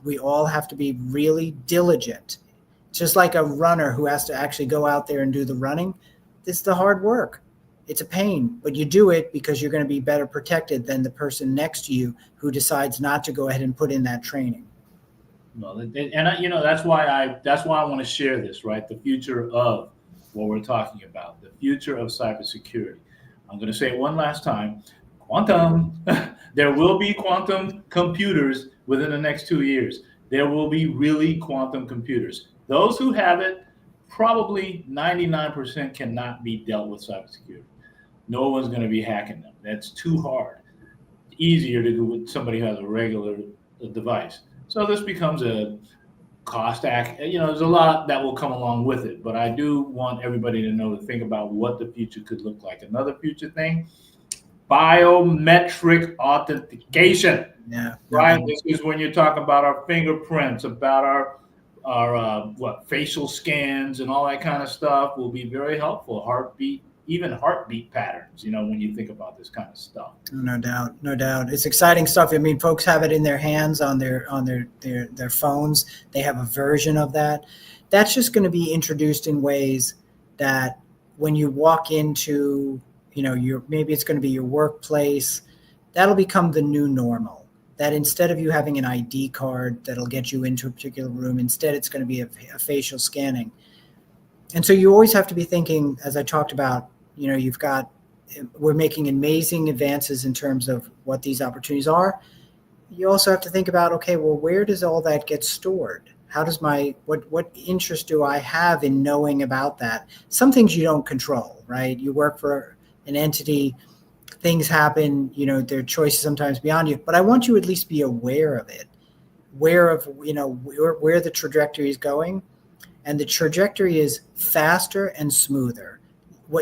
we all have to be really diligent. It's just like a runner who has to actually go out there and do the running. It's the hard work. It's a pain, but you do it because you're going to be better protected than the person next to you who decides not to go ahead and put in that training. Well, and that's why I want to share this, right? The future of what we're talking about, the future of cybersecurity. I'm going to say it one last time. Quantum. There will be quantum computers within the next 2 years. There will be really quantum computers. Those who have it, probably 99% cannot be dealt with cybersecurity. No one's going to be hacking them. That's too hard. Easier to do with somebody who has a regular device. So this becomes a cost act. There's a lot that will come along with it, but I do want everybody to know, to think about what the future could look like. Another future thing, biometric authentication. Yeah. Right. This is when you're talking about our fingerprints, about our facial scans and all that kind of stuff will be very helpful. Heartbeat even heartbeat patterns, when you think about this kind of stuff. No doubt, no doubt. It's exciting stuff. I mean, folks have it in their hands on their phones. They have a version of that. That's just going to be introduced in ways that when you walk into, maybe it's going to be your workplace, that'll become the new normal. That instead of you having an ID card that'll get you into a particular room, instead it's going to be a facial scanning. And so you always have to be thinking, as I talked about, we're making amazing advances in terms of what these opportunities are. You also have to think about, okay, well, where does all that get stored? How does what interest do I have in knowing about that? Some things you don't control, right? You work for an entity, things happen, there are choices sometimes beyond you, but I want you at least be aware of it, aware of, where the trajectory is going. And the trajectory is faster and smoother.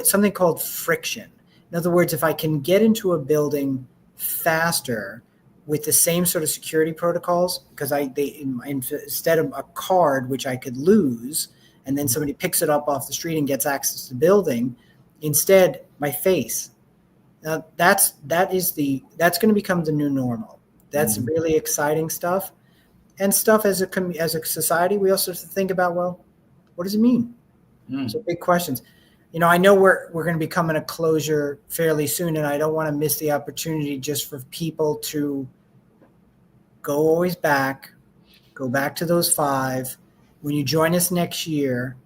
Something called friction. In other words, if I can get into a building faster with the same sort of security protocols, because instead of a card which I could lose, and then somebody picks it up off the street and gets access to the building, instead my face. Now that's going to become the new normal. That's really exciting stuff, and stuff as a society we also have to think about. Well, what does it mean? So big questions. I know we're going to be coming to closure fairly soon, and I don't want to miss the opportunity just for people to go back to those 5. When you join us next year,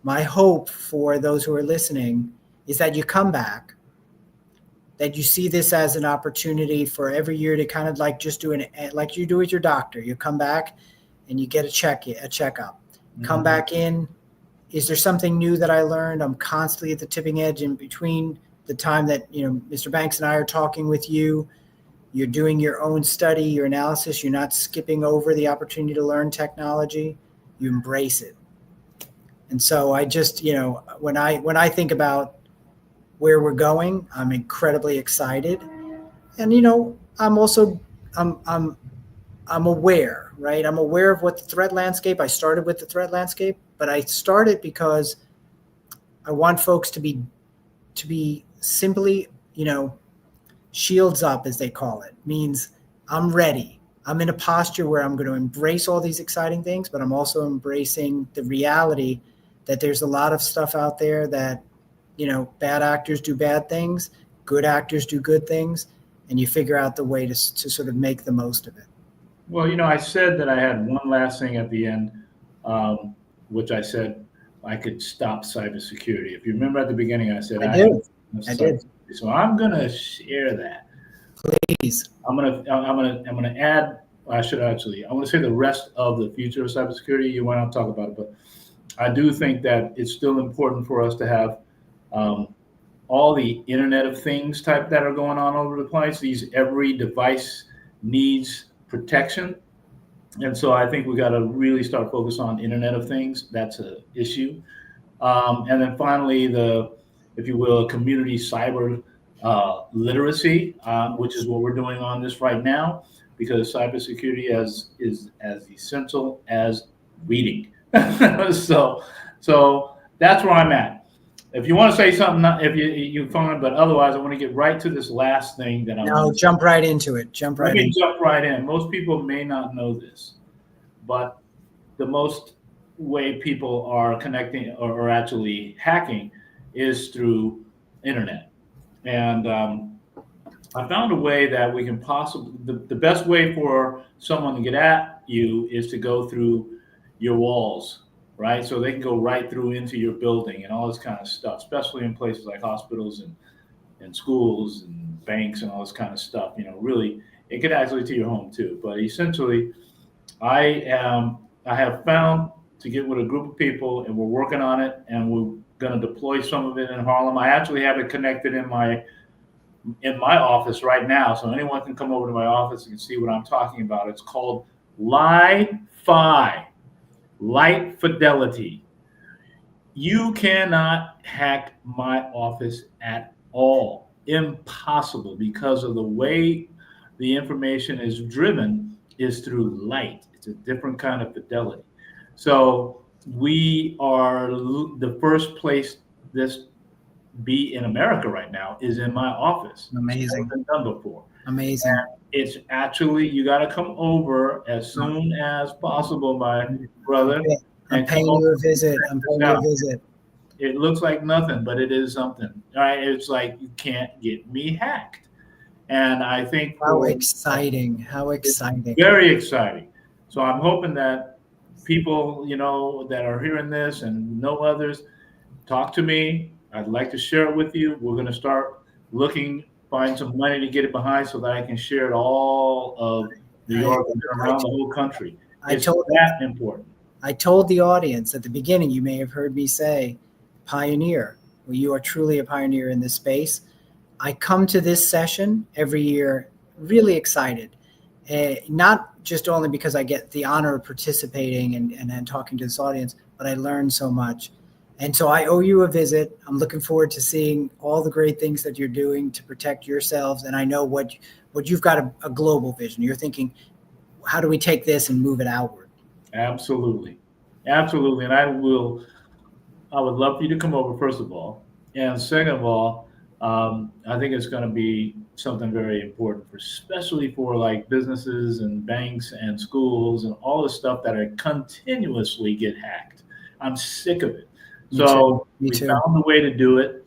my hope for those who are listening is that you come back, that you see this as an opportunity for every year to kind of like just do like you do with your doctor. You come back and you get a checkup. Come back in. Is there something new that I learned? I'm constantly at the tipping edge in between the time that, Mr. Banks and I are talking with you. You're doing your own study, your analysis. You're not skipping over the opportunity to learn technology. You embrace it. And so I just, when I think about where we're going, I'm incredibly excited. And, I'm also, I'm aware, right? I'm aware of what the threat landscape. I started with the threat landscape, but I started because I want folks to be simply, shields up, as they call it. Means I'm ready. I'm in a posture where I'm going to embrace all these exciting things, but I'm also embracing the reality that there's a lot of stuff out there that, bad actors do bad things, good actors do good things, and you figure out the way to sort of make the most of it. Well, I said that I had one last thing at the end, which I said I could stop cybersecurity. If you remember at the beginning, I said I did. So I'm gonna share that. Please. I'm gonna add. I want to say the rest of the future of cybersecurity. You want to talk about it, but I do think that it's still important for us to have all the Internet of Things type that are going on over the place. Every device needs protection. And so I think we got to really start focus on Internet of Things. That's an issue. And then finally, if you will, community cyber literacy, which is what we're doing on this right now, because cybersecurity is as essential as reading. so that's where I'm at. If you want to say something, if you fine, but otherwise, I want to get right to this last thing that jump right into it. Jump right in. Most people may not know this, but the most way people are connecting or actually hacking is through internet. And I found a way that we can possibly, the best way for someone to get at you is to go through your walls, right? So they can go right through into your building and all this kind of stuff, especially in places like hospitals and schools and banks and all this kind of stuff. Really, it could actually to your home too. But essentially, I have found to get with a group of people, and we're working on it, and we're going to deploy some of it in Harlem. I actually have it connected in my office right now, so anyone can come over to my office and see what I'm talking about. It's called Li-Fi. Light fidelity. You cannot hack my office at all. Impossible, because of the way the information is driven is through light. It's a different kind of fidelity. So we are the first place this be in America right now is in my office. Amazing. It's never been done before. Amazing. It's actually, you got to come over as soon as possible, my brother. I'm paying you a visit. I'm paying you a visit. It looks like nothing, but it is something. All right, it's like you can't get me hacked, and I think How exciting! How exciting! Very exciting. So I'm hoping that people, that are hearing this and know others, talk to me. I'd like to share it with you. We're going to start find some money to get it behind so that I can share it all of New York and around the whole country. It's that important. I told the audience at the beginning, you may have heard me say, pioneer. Well, you are truly a pioneer in this space. I come to this session every year really excited, not just only because I get the honor of participating and talking to this audience, but I learn so much. And so I owe you a visit. I'm looking forward to seeing all the great things that you're doing to protect yourselves. And I know what you've got a global vision. You're thinking, how do we take this and move it outward? Absolutely. Absolutely. And I would love for you to come over, first of all. And second of all, I think it's going to be something very important, especially for like businesses and banks and schools and all the stuff that are continuously get hacked. I'm sick of it. So we found a way to do it.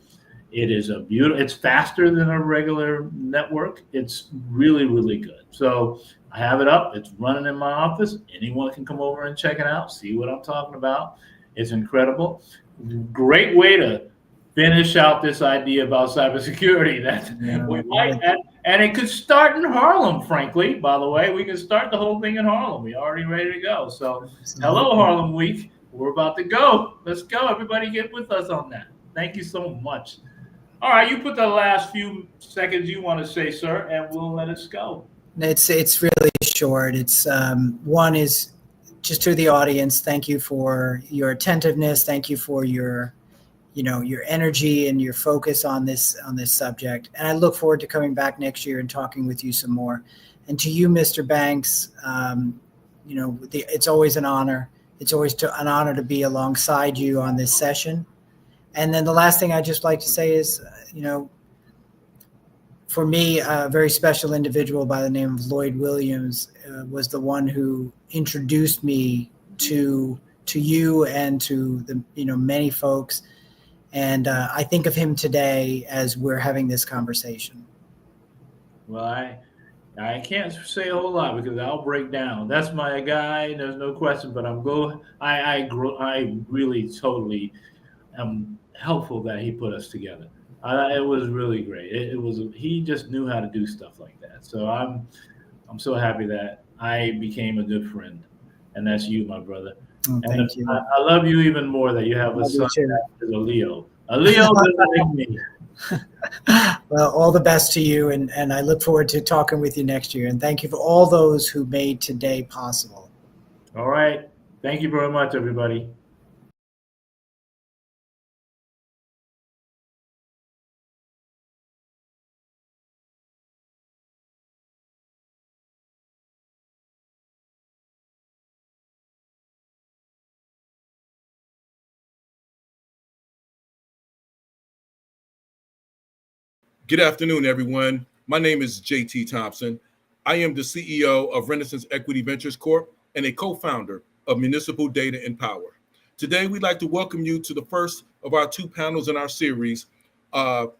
It is it's faster than a regular network. It's really, really good. So I have it up. It's running in my office. Anyone can come over and check it out, see what I'm talking about. It's incredible. Great way to finish out this idea about cybersecurity that we might have. And it could start in Harlem, frankly, by the way. We can start the whole thing in Harlem. We're already ready to go. So hello, Harlem Week. We're about to go. Let's go. Everybody get with us on that. Thank you so much. All right, you put the last few seconds you want to say, sir, and we'll let us go. It's really short. It's one is just to the audience. Thank you for your attentiveness. Thank you for your energy and your focus on this subject. And I look forward to coming back next year and talking with you some more. And to you, Mr. Banks, it's always an honor. It's always an honor to be alongside you on this session. And then the last thing I'd just like to say is, for me, a very special individual by the name of Lloyd Williams was the one who introduced me to you and to the many folks. And I think of him today as we're having this conversation. Well, I can't say a whole lot because I'll break down. That's my guy. There's no question. But I really totally am helpful that he put us together. It was really great. He just knew how to do stuff like that. So I'm so happy that I became a good friend, and that's you, my brother. Oh, thank you. I love you even more that you have a son that is a Leo. A Leo like me. Well, all the best to you, and I look forward to talking with you next year. And thank you for all those who made today possible. All right. Thank you very much, everybody. Good afternoon, everyone. My name is JT Thompson. I am the CEO of Renaissance Equity Ventures Corp. And a co-founder of Municipal Data and Power. Today, we'd like to welcome you to the first of our two panels in our series,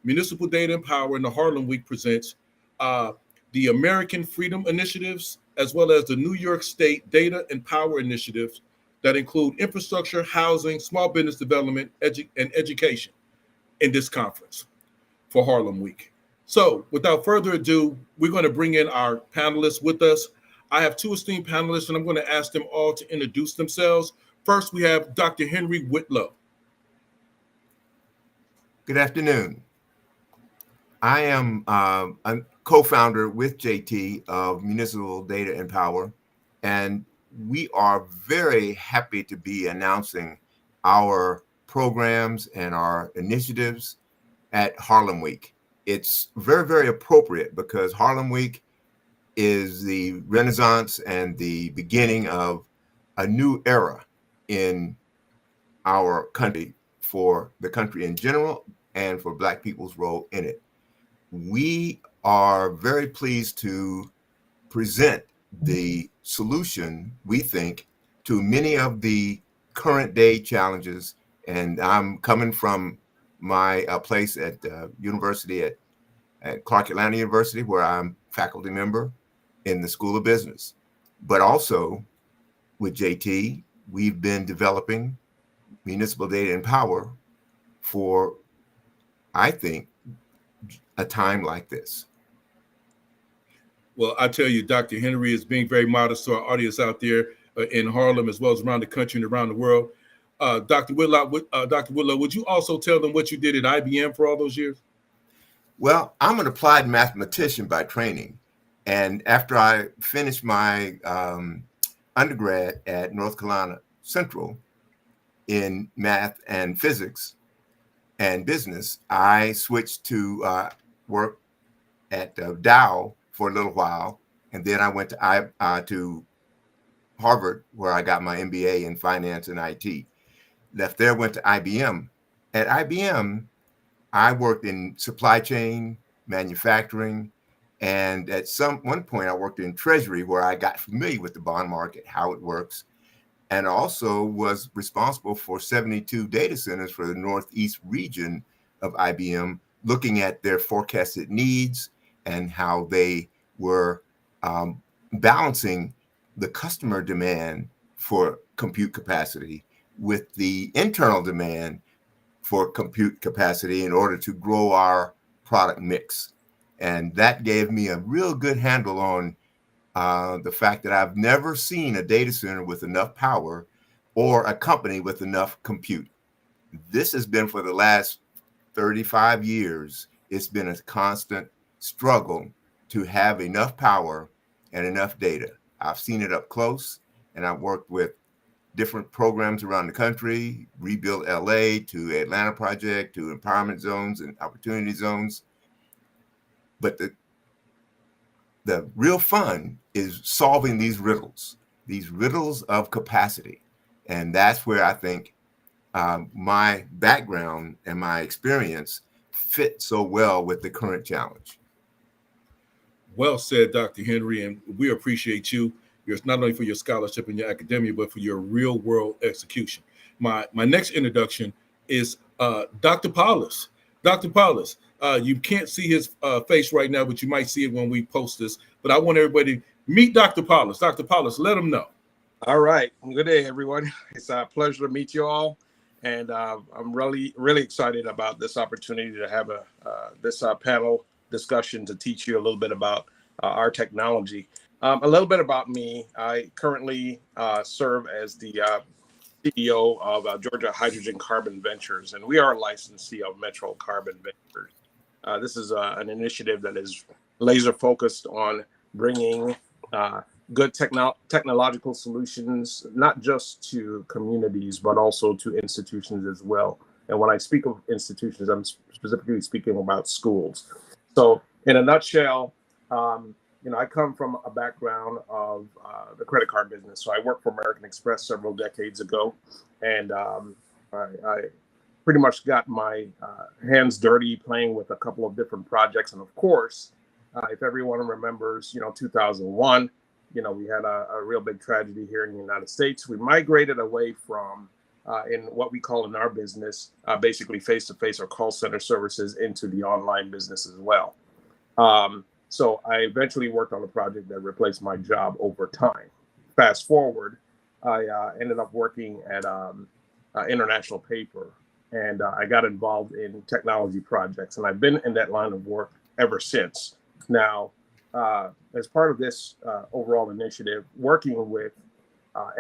Municipal Data and Power and the Harlem Week presents the American Freedom Initiatives, as well as the New York State Data and Power Initiatives that include infrastructure, housing, small business development, and education in this conference for Harlem Week. So without further ado, we're going to bring in our panelists with us. I have two esteemed panelists, and I'm going to ask them all to introduce themselves. First, we have Dr. Henry Whitlow. Good afternoon. I am a co-founder with JT of Municipal Data and Power, and we are very happy to be announcing our programs and our initiatives at Harlem Week. It's very, very appropriate because Harlem Week is the renaissance and the beginning of a new era in our country, for the country in general, and for Black people's role in it. We are very pleased to present the solution, we think, to many of the current day challenges. And I'm coming from my place at university at Clark Atlanta University, where I'm faculty member in the School of Business. But also with JT, we've been developing municipal data and power for, I think, a time like this. Well, I tell you, Dr. Henry is being very modest to our audience out there in Harlem, as well as around the country and around the world. Dr. Whitlow, would you also tell them what you did at IBM for all those years? Well, I'm an applied mathematician by training. And after I finished my undergrad at North Carolina Central in math and physics and business, I switched to work at Dow for a little while. And then I went to Harvard, where I got my MBA in finance and IT. Left there, went to IBM. At IBM, I worked in supply chain, manufacturing, and at one point I worked in treasury, where I got familiar with the bond market, how it works, and also was responsible for 72 data centers for the Northeast region of IBM, looking at their forecasted needs and how they were balancing the customer demand for compute capacity with the internal demand for compute capacity in order to grow our product mix. And that gave me a real good handle on the fact that I've never seen a data center with enough power or a company with enough compute. This has been for the last 35 years. It's been a constant struggle to have enough power and enough data. I've seen it up close, and I've worked with different programs around the country, Rebuild LA to Atlanta Project to empowerment zones and opportunity zones. But the real fun is solving these riddles of capacity. And that's where I think my background and my experience fit so well with the current challenge. Well said, Dr. Henry, and we appreciate you. Not only for your scholarship and your academia, but for your real world execution. My next introduction is Dr. Paulus. Dr. Paulus, you can't see his face right now, but you might see it when we post this. But I want everybody to meet Dr. Paulus. Dr. Paulus, let him know. All right. Good day, everyone. It's a pleasure to meet you all. And I'm really, really excited about this opportunity to have this panel discussion to teach you a little bit about our technology. A little bit about me. I currently serve as the CEO of Georgia Hydrogen Carbon Ventures, and we are a licensee of Metro Carbon Ventures. This is an initiative that is laser focused on bringing good technological solutions, not just to communities, but also to institutions as well. And when I speak of institutions, I'm specifically speaking about schools. So in a nutshell, I come from a background of the credit card business. So I worked for American Express several decades ago, and I pretty much got my hands dirty playing with a couple of different projects. And of course, if everyone remembers, 2001, we had a real big tragedy here in the United States. We migrated away from, in what we call in our business, basically face-to-face or call center services into the online business as well. So I eventually worked on a project that replaced my job over time. Fast forward, I ended up working at International Paper, and I got involved in technology projects, and I've been in that line of work ever since. Now, as part of this overall initiative, working with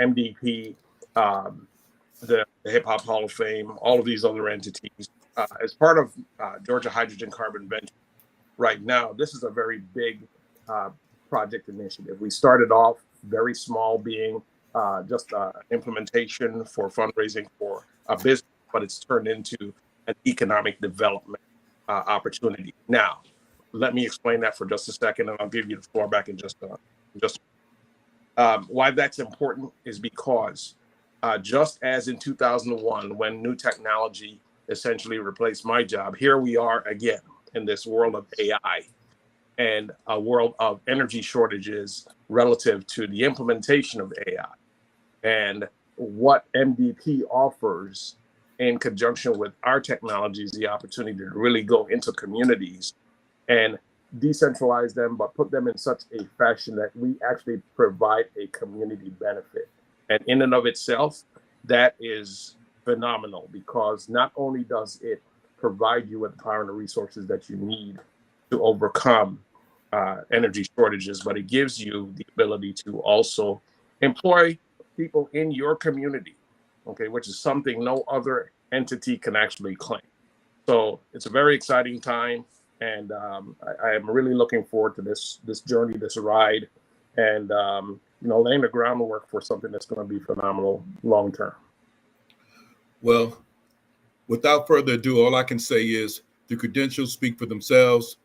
MDP, the Hip Hop Hall of Fame, all of these other entities, as part of Georgia Hydrogen Carbon Ventures, right now, this is a very big project initiative. We started off very small, being just implementation for fundraising for a business, but it's turned into an economic development opportunity. Now, let me explain that for just a second, and I'll give you the floor back in just why that's important is because just as in 2001, when new technology essentially replace my job. Here we are again in this world of AI and a world of energy shortages relative to the implementation of AI. And what MDP offers in conjunction with our technologies, the opportunity to really go into communities and decentralize them, but put them in such a fashion that we actually provide a community benefit. And in and of itself, that is phenomenal, because not only does it provide you with the power and the resources that you need to overcome energy shortages, but it gives you the ability to also employ people in your community, okay, which is something no other entity can actually claim. So it's a very exciting time, and I am really looking forward to this journey, this ride, and laying the groundwork for something that's going to be phenomenal long term. Well, without further ado, all I can say is the credentials speak for themselves.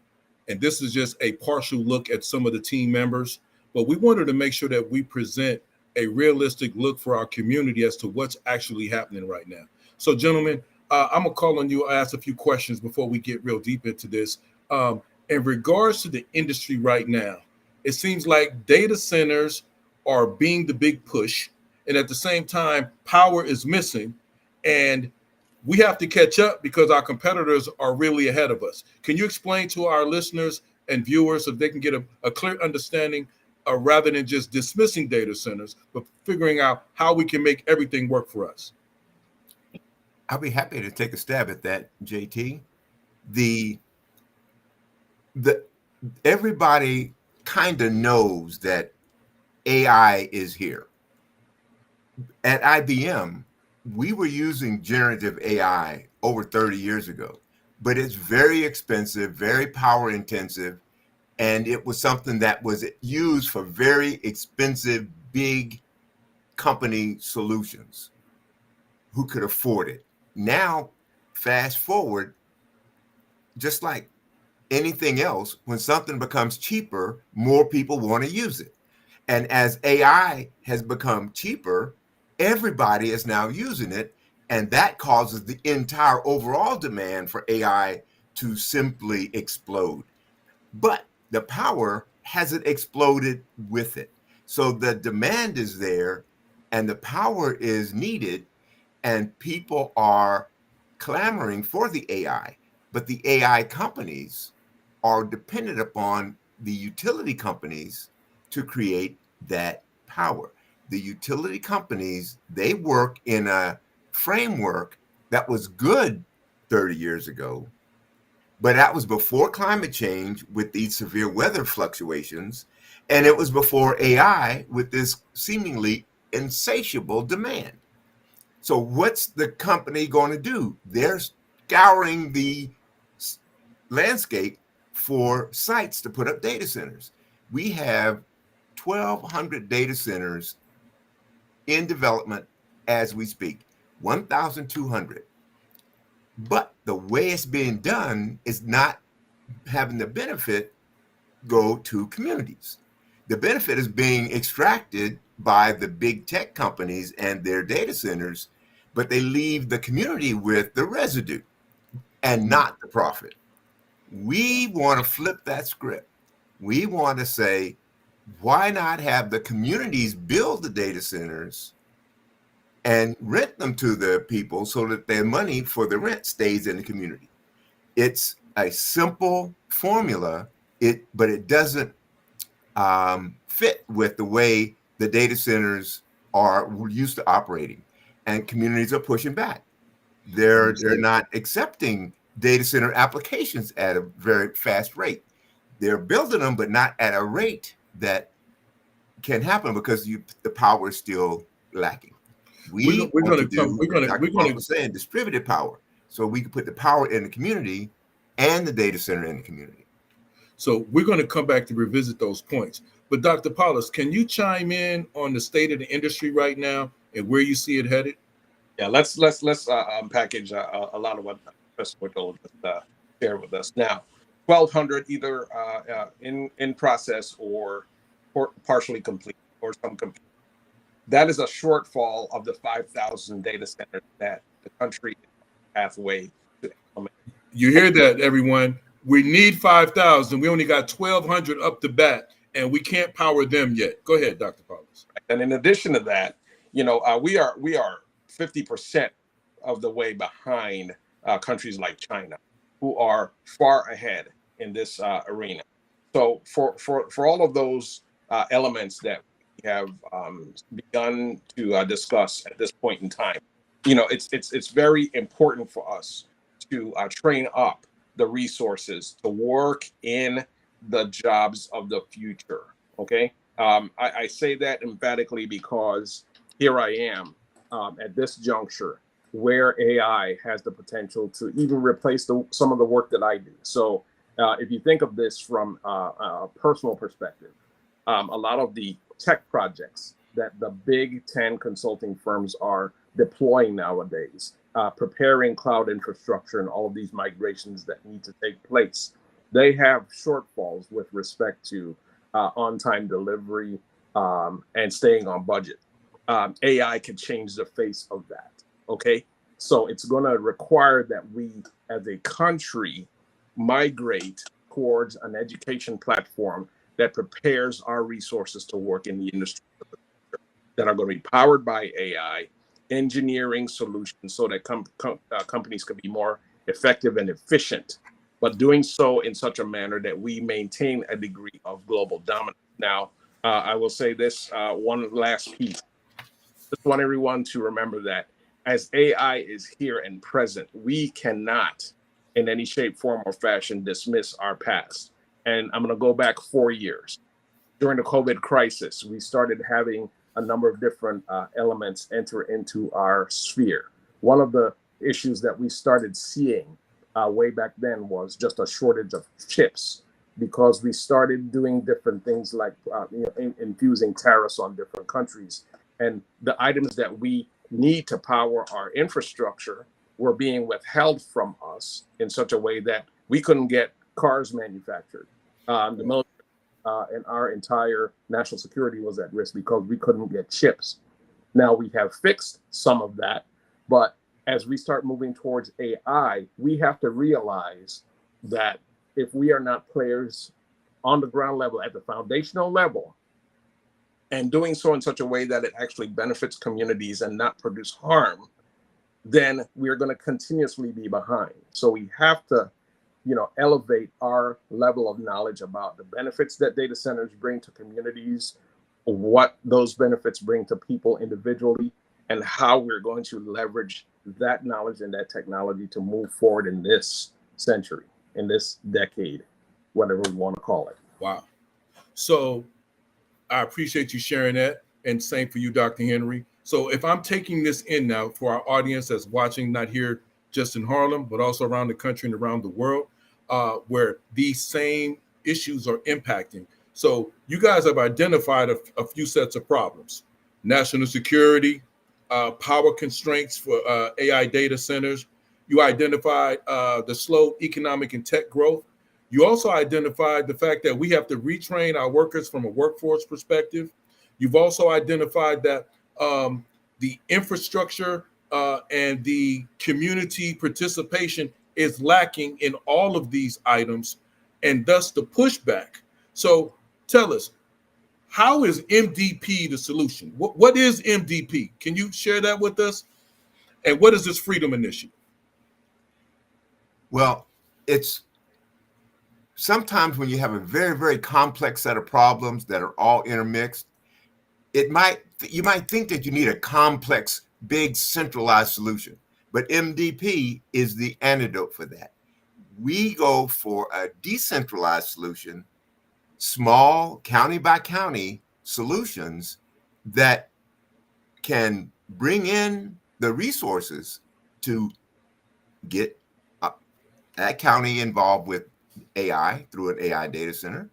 And this is just a partial look at some of the team members. But we wanted to make sure that we present a realistic look for our community as to what's actually happening right now. So, gentlemen, I'm going to call on you. I ask a few questions before we get real deep into this. In regards to the industry right now, it seems like data centers are being the big push. And at the same time, power is missing. And we have to catch up because our competitors are really ahead of us. Can you explain to our listeners and viewers so they can get a clear understanding rather than just dismissing data centers, but figuring out how we can make everything work for us? I'll be happy to take a stab at that, JT. The everybody kind of knows that AI is here. At IBM, we were using generative AI over 30 years ago, but it's very expensive, very power intensive, and it was something that was used for very expensive, big company solutions who could afford it. Now, fast forward, just like anything else, when something becomes cheaper, more people want to use it. And as AI has become cheaper, everybody is now using it. And that causes the entire overall demand for AI to simply explode. But the power hasn't exploded with it. So the demand is there and the power is needed, and people are clamoring for the AI. But the AI companies are dependent upon the utility companies to create that power. The utility companies, they work in a framework that was good 30 years ago, but that was before climate change with these severe weather fluctuations, and it was before AI with this seemingly insatiable demand. So what's the company going to do? They're scouring the landscape for sites to put up data centers. We have 1,200 data centers in development as we speak, 1,200. But the way it's being done is not having the benefit go to communities. The benefit is being extracted by the big tech companies and their data centers, but they leave the community with the residue and not the profit. We want to flip that script. We want to say, why not have the communities build the data centers and rent them to the people so that their money for the rent stays in the community? It's a simple formula, but it doesn't fit with the way the data centers are used to operating, and communities are pushing back. They're not accepting data center applications at a very fast rate. They're building them, but not at a rate that can happen because the power is still lacking. We're going to say distributed power, so we can put the power in the community and the data center in the community. So we're going to come back to revisit those points. But Dr. Paulus, can you chime in on the state of the industry right now and where you see it headed? Yeah, let's unpackage a lot of what Chris Whittle just shared with us. Now, 1,200 either in process or partially complete or some complete. That is a shortfall of the 5,000 data centers that the country pathway to implement. You hear that, everyone? We need 5,000. We only got 1,200 up to bat, and we can't power them yet. Go ahead, Dr. Paulus. And in addition to that, we are 50% of the way behind countries like China, who are far ahead in this arena. So for all of those elements that we have begun to discuss at this point in time, it's very important for us to train up the resources to work in the jobs of the future. Okay, I say that emphatically because here I am at this juncture where AI has the potential to even replace some of the work that I do. So if you think of this from a personal perspective, a lot of the tech projects that the big 10 consulting firms are deploying nowadays, preparing cloud infrastructure and all of these migrations that need to take place, they have shortfalls with respect to on-time delivery and staying on budget. AI can change the face of that. Okay, so it's going to require that we, as a country, migrate towards an education platform that prepares our resources to work in the industry that are going to be powered by AI, engineering solutions so that companies can be more effective and efficient, but doing so in such a manner that we maintain a degree of global dominance. Now, I will say this one last piece. Just want everyone to remember that as AI is here and present, we cannot in any shape, form, or fashion dismiss our past. And I'm going to go back 4 years. During the COVID crisis, we started having a number of different elements enter into our sphere. One of the issues that we started seeing way back then was just a shortage of chips, because we started doing different things like infusing tariffs on different countries. And the items that we need to power our infrastructure were being withheld from us in such a way that we couldn't get cars manufactured. The military and our entire national security was at risk because we couldn't get chips. Now we have fixed some of that, but as we start moving towards AI, we have to realize that if we are not players on the ground level, at the foundational level, and doing so in such a way that it actually benefits communities and not produce harm, then we're going to continuously be behind. So we have to, elevate our level of knowledge about the benefits that data centers bring to communities, what those benefits bring to people individually, and how we're going to leverage that knowledge and that technology to move forward in this century, in this decade, whatever we want to call it. Wow. So I appreciate you sharing that, and same for you, Dr. Henry. So if I'm taking this in now for our audience that's watching, not here just in Harlem, but also around the country and around the world, where these same issues are impacting. So you guys have identified a few sets of problems: national security, power constraints for AI data centers. You identified the slow economic and tech growth. You also identified the fact that we have to retrain our workers from a workforce perspective. You've also identified that the infrastructure and the community participation is lacking in all of these items, and thus the pushback. So tell us, how is MDP the solution? What is MDP? Can you share that with us? And what is this Freedom Initiative? Well, it's sometimes when you have a very, very complex set of problems that are all intermixed, you might think that you need a complex, big, centralized solution. But MDP is the antidote for that. We go for a decentralized solution, small county by county solutions that can bring in the resources to get that county involved with AI through an AI data center,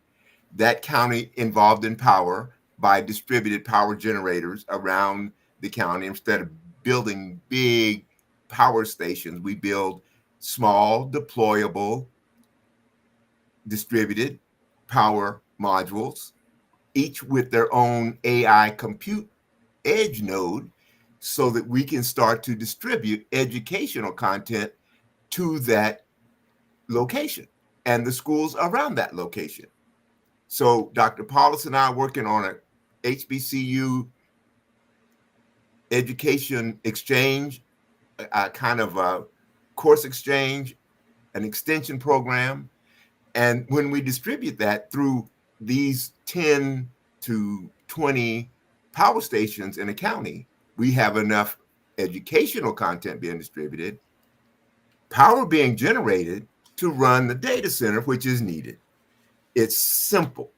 that county involved in power by distributed power generators around the county. Instead of building big power stations, we build small, deployable, distributed power modules, each with their own AI compute edge node so that we can start to distribute educational content to that location and the schools around that location. So Dr. Paulus and I are working on a HBCU education exchange, a kind of a course exchange, an extension program. And when we distribute that through these 10 to 20 power stations in a county, we have enough educational content being distributed, power being generated to run the data center, which is needed. It's simple.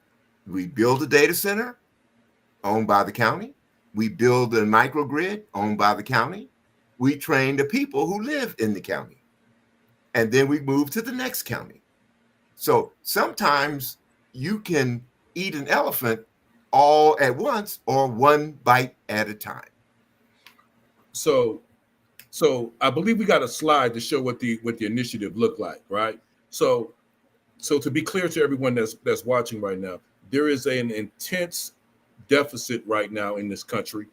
We build a data center owned by the county. We build a microgrid owned by the county. We train the people who live in the county. And then we move to the next county. So sometimes you can eat an elephant all at once or one bite at a time. So I believe we got a slide to show what the initiative looked like, right? So to be clear to everyone that's watching right now, there is an intense deficit right now in this country.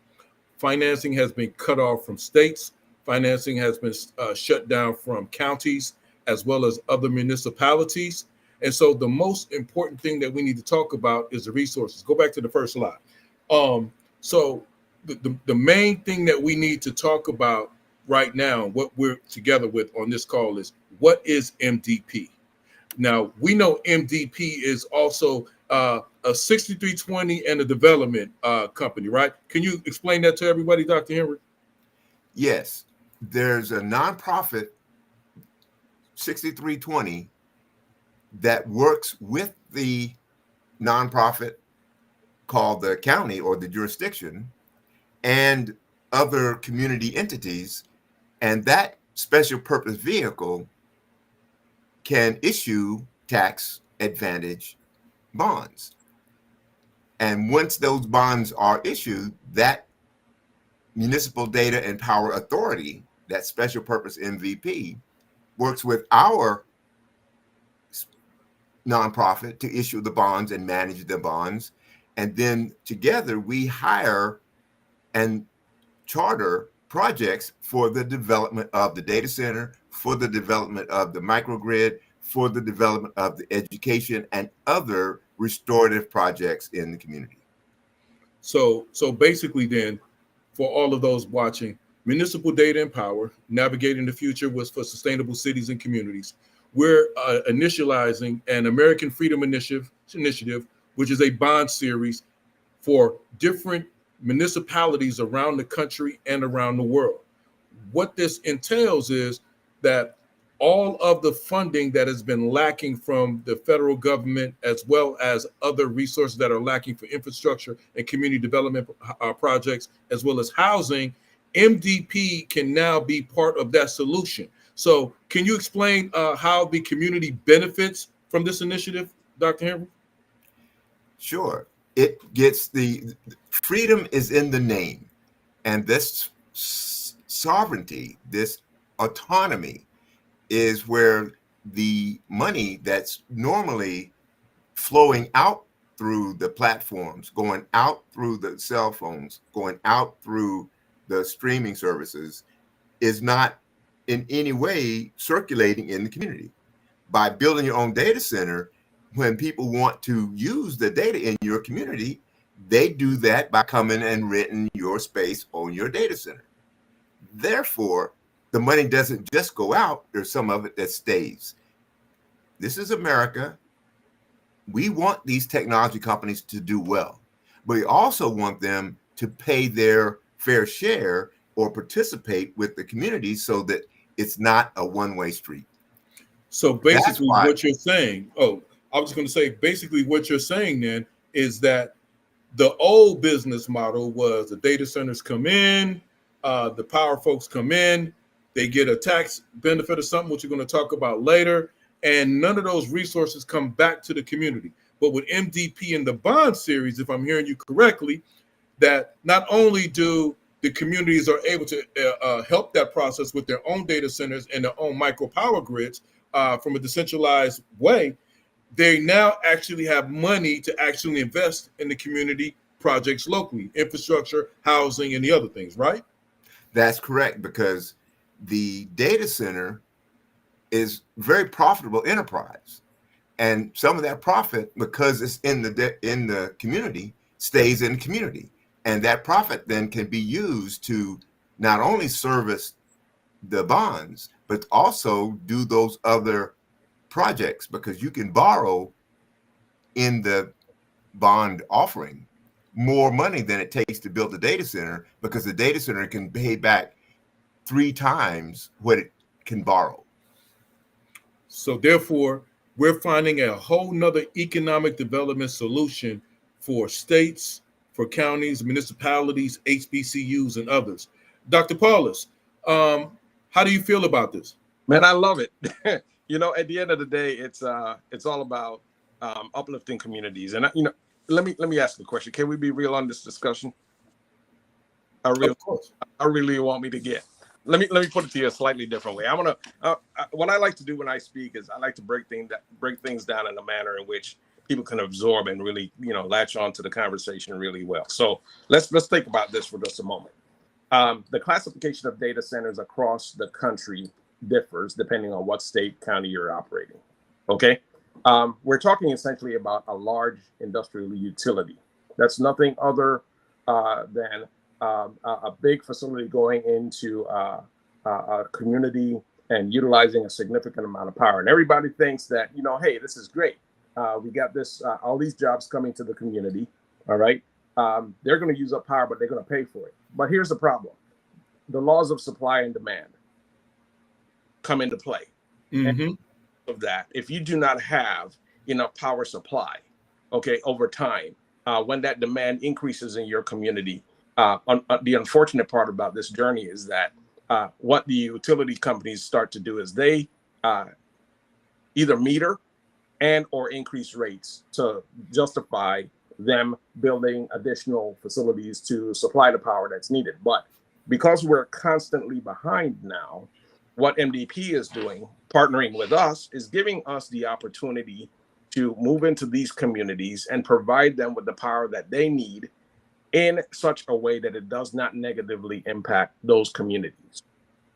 Financing has been cut off from states. Financing has been shut down from counties as well as other municipalities. And so the most important thing that we need to talk about is the resources. Go back to the first slide. So the main thing that we need to talk about right now, what we're together with on this call, is what is MDP? Now, we know MDP is also a 6320 and a development company, right? Can you explain that to everybody, Dr. Henry? Yes, there's a nonprofit 6320 that works with the nonprofit called the county or the jurisdiction and other community entities. And that special purpose vehicle can issue tax advantage bonds. And once those bonds are issued, that Municipal Data and Power Authority, that special purpose MVP, works with our nonprofit to issue the bonds and manage the bonds. And then together we hire and charter projects for the development of the data center, for the development of the microgrid, for the development of the education and other restorative projects in the community. So basically then, for all of those watching, Municipal Data and Power, Navigating the Future was for sustainable cities and communities. We're initializing an American Freedom Initiative, which is a bond series for different municipalities around the country and around the world. What this entails is that all of the funding that has been lacking from the federal government, as well as other resources that are lacking for infrastructure and community development projects, as well as housing, MDP can now be part of that solution. So can you explain how the community benefits from this initiative, Dr. Henry? Sure. It gets the freedom is in the name. And this sovereignty, this autonomy is where the money that's normally flowing out through the platforms, going out through the cell phones, going out through the streaming services is not in any way circulating in the community. By building your own data center, when people want to use the data in your community, they do that by coming and renting your space on your data center. Therefore, the money doesn't just go out, there's some of it that stays. This is America. We want these technology companies to do well, but we also want them to pay their fair share or participate with the community so that it's not a one-way street. So basically what you're saying, I was going to say, basically what you're saying then is that the old business model was the data centers come in, the power folks come in, they get a tax benefit or something, which you're going to talk about later, and none of those resources come back to the community. But with MDP and the bond series, if I'm hearing you correctly, that not only do the communities are able to help that process with their own data centers and their own micro power grids from a decentralized way, they now actually have money to actually invest in the community projects locally, infrastructure, housing, and the other things, right? That's correct, because the data center is very profitable enterprise, and some of that profit, because it's in the community, stays in the community, and that profit then can be used to not only service the bonds but also do those other projects, because you can borrow in the bond offering more money than it takes to build the data center, because the data center can pay back 3 times what it can borrow. So therefore, we're finding a whole nother economic development solution for states, for counties, municipalities, HBCUs, and others. Dr. Paulus, how do you feel about this? Man, I love it. At the end of the day, it's all about uplifting communities. And let me ask the question: can we be real on this discussion? Of course. I really want me to get. Let me put it to you a slightly different way. What I like to do when I speak is I like to break things down in a manner in which people can absorb and really, latch on to the conversation really well. So let's think about this for just a moment. The classification of data centers across the country differs depending on what state, county you're operating. Okay. We're talking essentially about a large industrial utility. That's nothing other than a big facility going into a community and utilizing a significant amount of power. And everybody thinks that, hey, this is great. We got this, all these jobs coming to the community. All right. They're going to use up power, but they're going to pay for it. But here's the problem. The laws of supply and demand come into play. Mm-hmm. Of that, if you do not have enough power supply, okay, over time, when that demand increases in your community, the unfortunate part about this journey is that what the utility companies start to do is they either meter and or increase rates to justify them building additional facilities to supply the power that's needed. But because we're constantly behind now, what MDP is doing, partnering with us, is giving us the opportunity to move into these communities and provide them with the power that they need in such a way that it does not negatively impact those communities.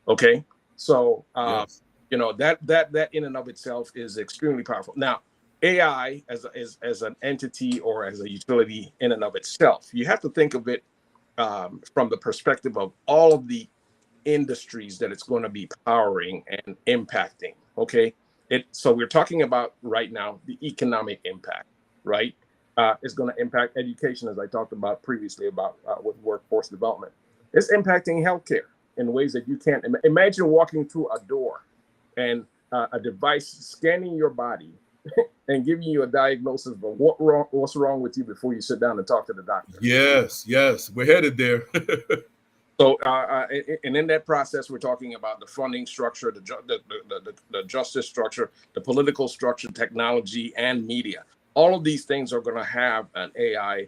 Okay, so Yes. that in and of itself is extremely powerful. Now, AI as an entity or as a utility in and of itself, you have to think of it from the perspective of all of the industries that it's going to be powering and impacting. Okay, so we're talking about right now the economic impact, right? It's going to impact education, as I talked about previously about with workforce development. It's impacting healthcare in ways that you can't imagine. Walking through a door and a device scanning your body and giving you a diagnosis of what's wrong with you before you sit down and talk to the doctor. Yes, we're headed there. So, and in that process, we're talking about the funding structure, the justice structure, the political structure, technology, and media. All of these things are going to have an AI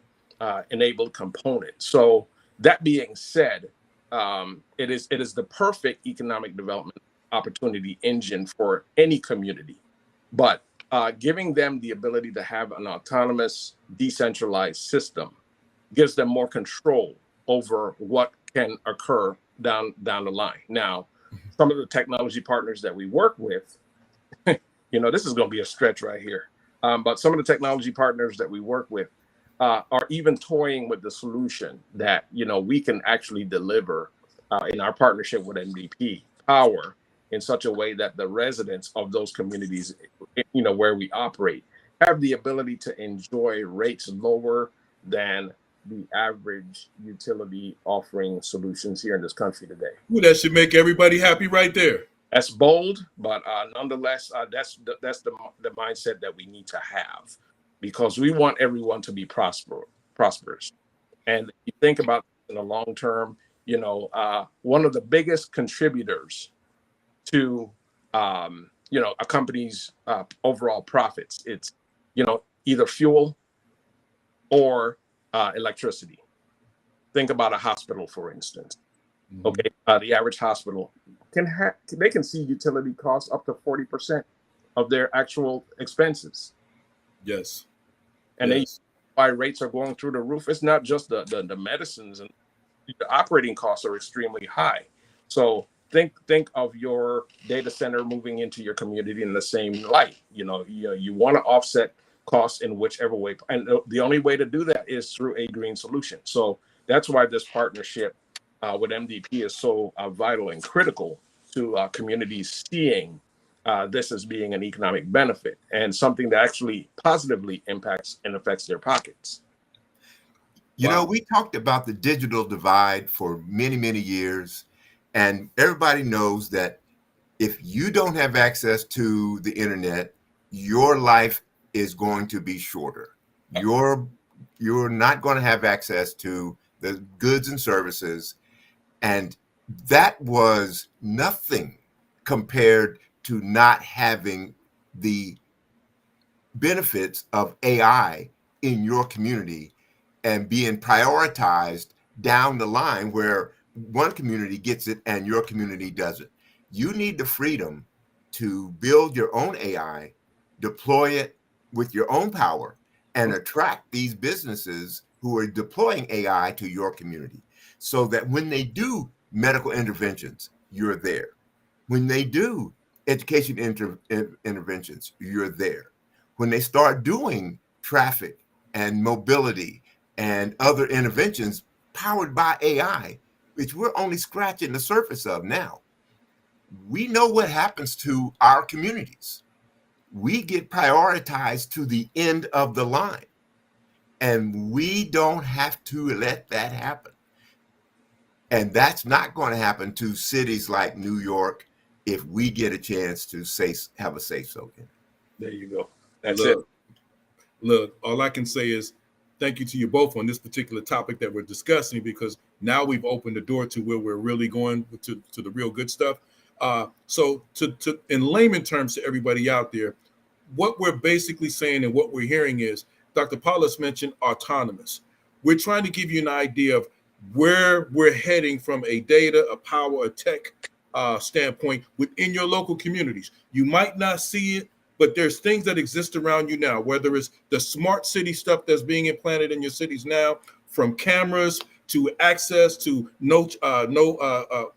enabled component. So, that being said, it is the perfect economic development opportunity engine for any community. But giving them the ability to have an autonomous, decentralized system gives them more control over what can occur down the line. Now, some of the technology partners that we work with, this is going to be a stretch right here. But some of the technology partners that we work with are even toying with the solution that, we can actually deliver in our partnership with MDP power in such a way that the residents of those communities, where we operate, have the ability to enjoy rates lower than the average utility offering solutions here in this country today. Well, that should make everybody happy right there. That's bold, but nonetheless, that's the mindset that we need to have, because we want everyone to be prosperous. And if you think about in the long term, one of the biggest contributors to a company's overall profits, it's either fuel or electricity. Think about a hospital, for instance. Mm-hmm. Okay, the average hospital can see utility costs up to 40% of their actual expenses. Yes, and why rates are going through the roof. It's not just the medicines and the operating costs are extremely high. So think of your data center moving into your community in the same light. You want to offset costs in whichever way, and the only way to do that is through a green solution. So that's why this partnership with MDP is so vital and critical to communities seeing this as being an economic benefit and something that actually positively impacts and affects their pockets. You know, Wow. we talked about the digital divide for many, many years, and everybody knows that if you don't have access to the internet, your life is going to be shorter. You're not going to have access to the goods and services, and that was nothing compared to not having the benefits of AI in your community and being prioritized down the line where one community gets it and your community doesn't. You need the freedom to build your own AI, deploy it with your own power, and attract these businesses who are deploying AI to your community so that when they do medical interventions, you're there. When they do education interventions, you're there. When they start doing traffic and mobility and other interventions powered by AI, which we're only scratching the surface of now, we know what happens to our communities. We get prioritized to the end of the line, and we don't have to let that happen. And that's not going to happen to cities like New York if we get a chance to have a safe zone. There you go. That's Look, Look, all I can say is thank you to you both on this particular topic that we're discussing, because now we've opened the door to where we're really going to the real good stuff. So to in layman terms to everybody out there, what we're basically saying and what we're hearing is Dr. Paulus mentioned autonomous. We're trying to give you an idea of where we're heading from a data, a power, a tech standpoint within your local communities. You might not see it, but there's things that exist around you now, whether it's the smart city stuff that's being implanted in your cities now, from cameras to access to no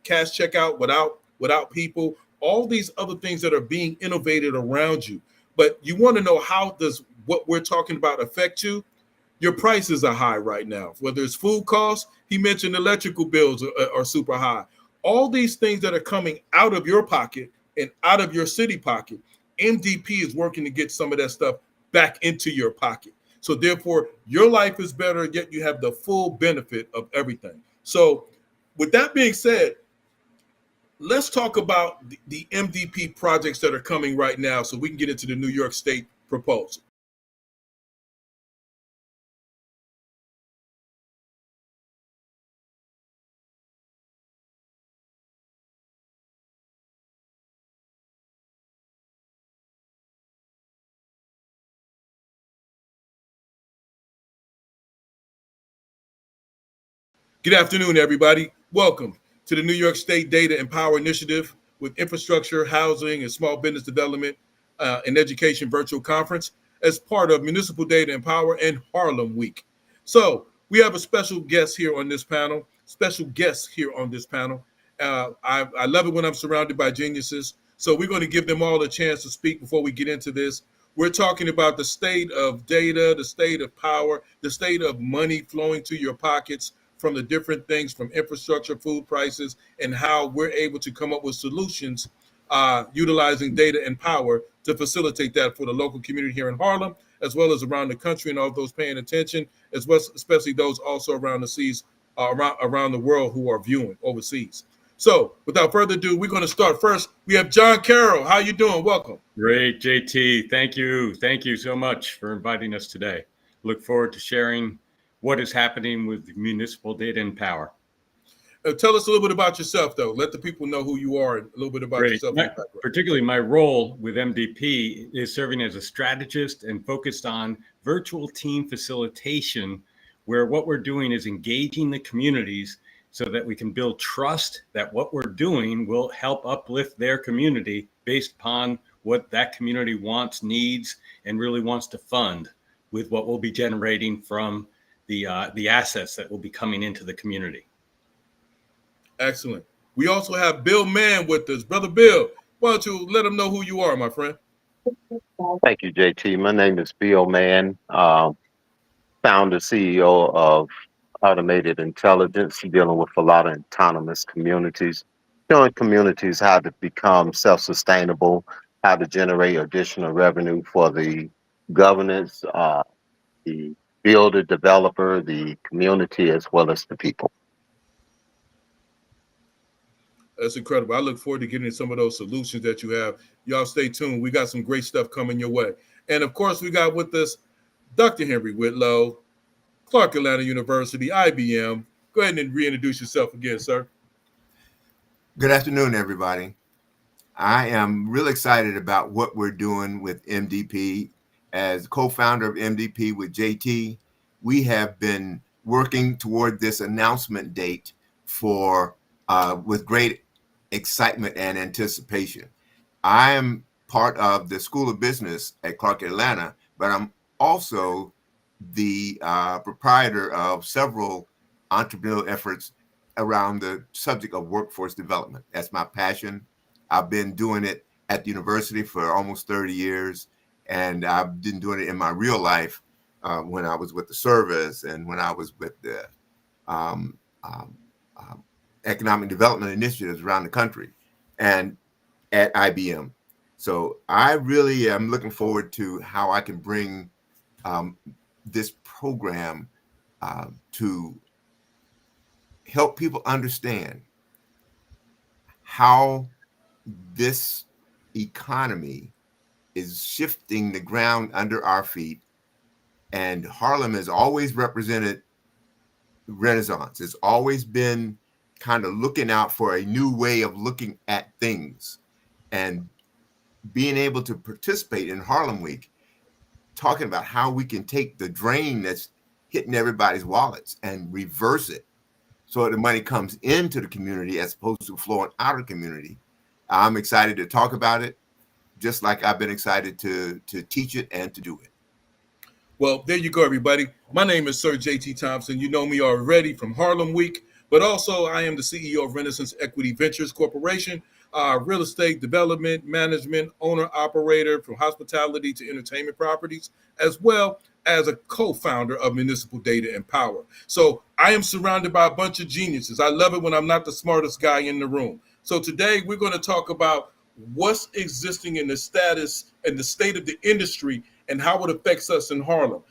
cash checkout without people, all these other things that are being innovated around you. But you want to know, how does what we're talking about affect you? Your prices are high right now, whether it's food costs. He mentioned electrical bills are super high. All these things that are coming out of your pocket and out of your city pocket, MDP is working to get some of that stuff back into your pocket. So therefore, your life is better, yet you have the full benefit of everything. So with that being said, let's talk about the MDP projects that are coming right now so we can get into the New York State proposal. Good afternoon, everybody. Welcome to the New York State Data and Power Initiative with Infrastructure, Housing, and Small Business Development and Education Virtual Conference as part of Municipal Data and Power and Harlem Week. So we have a special guest here on this panel. I love it when I'm surrounded by geniuses. So we're going to give them all a chance to speak before we get into this. We're talking about the state of data, the state of power, the state of money flowing to your pockets from the different things, from infrastructure, food prices, and how we're able to come up with solutions utilizing data and power to facilitate that for the local community here in Harlem, as well as around the country and all those paying attention, as well, especially those also around the seas, around the world who are viewing overseas. So without further ado, we're going to start first. We have John Carroll. How you doing? Welcome. Great, JT. Thank you. Thank you so much for inviting us today. Look forward to sharing what is happening with municipal data and power. Tell us a little bit about yourself, though. Let the people know who you are and a little bit about yourself. Particularly my role with MDP is serving as a strategist and focused on virtual team facilitation, where what we're doing is engaging the communities so that we can build trust that what we're doing will help uplift their community based upon what that community wants, needs, and really wants to fund with what we'll be generating from the assets that will be coming into the community. Excellent. We also have Bill Mann with us. Brother Bill, why don't you let them know who you are, my friend? Thank you, JT. My name is Bill Mann, founder, CEO of Automated Intelligence, dealing with a lot of autonomous communities, showing communities how to become self-sustainable, how to generate additional revenue for the governance, the builder, developer, the community, as well as the people. That's incredible. I look forward to getting some of those solutions that you have. Y'all stay tuned. We got some great stuff coming your way. And of course, we got with us Dr. Henry Whitlow, Clark Atlanta University, IBM. Go ahead and reintroduce yourself again, sir. Good afternoon, everybody. I am really excited about what we're doing with MDP. As co-founder of MDP with JT, we have been working toward this announcement date for with great excitement and anticipation. I am part of the School of Business at Clark Atlanta, but I'm also the proprietor of several entrepreneurial efforts around the subject of workforce development. That's my passion. I've been doing it at the university for almost 30 years, and I've been doing it in my real life when I was with the service and when I was with the um, um, economic development initiatives around the country and at IBM. So I really am looking forward to how I can bring this program to help people understand how this economy is shifting the ground under our feet. And Harlem has always represented Renaissance. It's always been kind of looking out for a new way of looking at things. And being able to participate in Harlem Week, talking about how we can take the drain that's hitting everybody's wallets and reverse it so that the money comes into the community as opposed to flowing out of the community. I'm excited to talk about it, just like I've been excited to teach it and to do it. Well, there you go, everybody. My name is Sir JT Thompson. You know me already from Harlem Week, but also I am the CEO of Renaissance Equity Ventures Corporation, real estate development, management, owner, operator from hospitality to entertainment properties, as well as a co-founder of Municipal Data and Power. So I am surrounded by a bunch of geniuses. I love it when I'm not the smartest guy in the room. So today we're going to talk about what's existing in the status and the state of the industry and how it affects us in Harlem,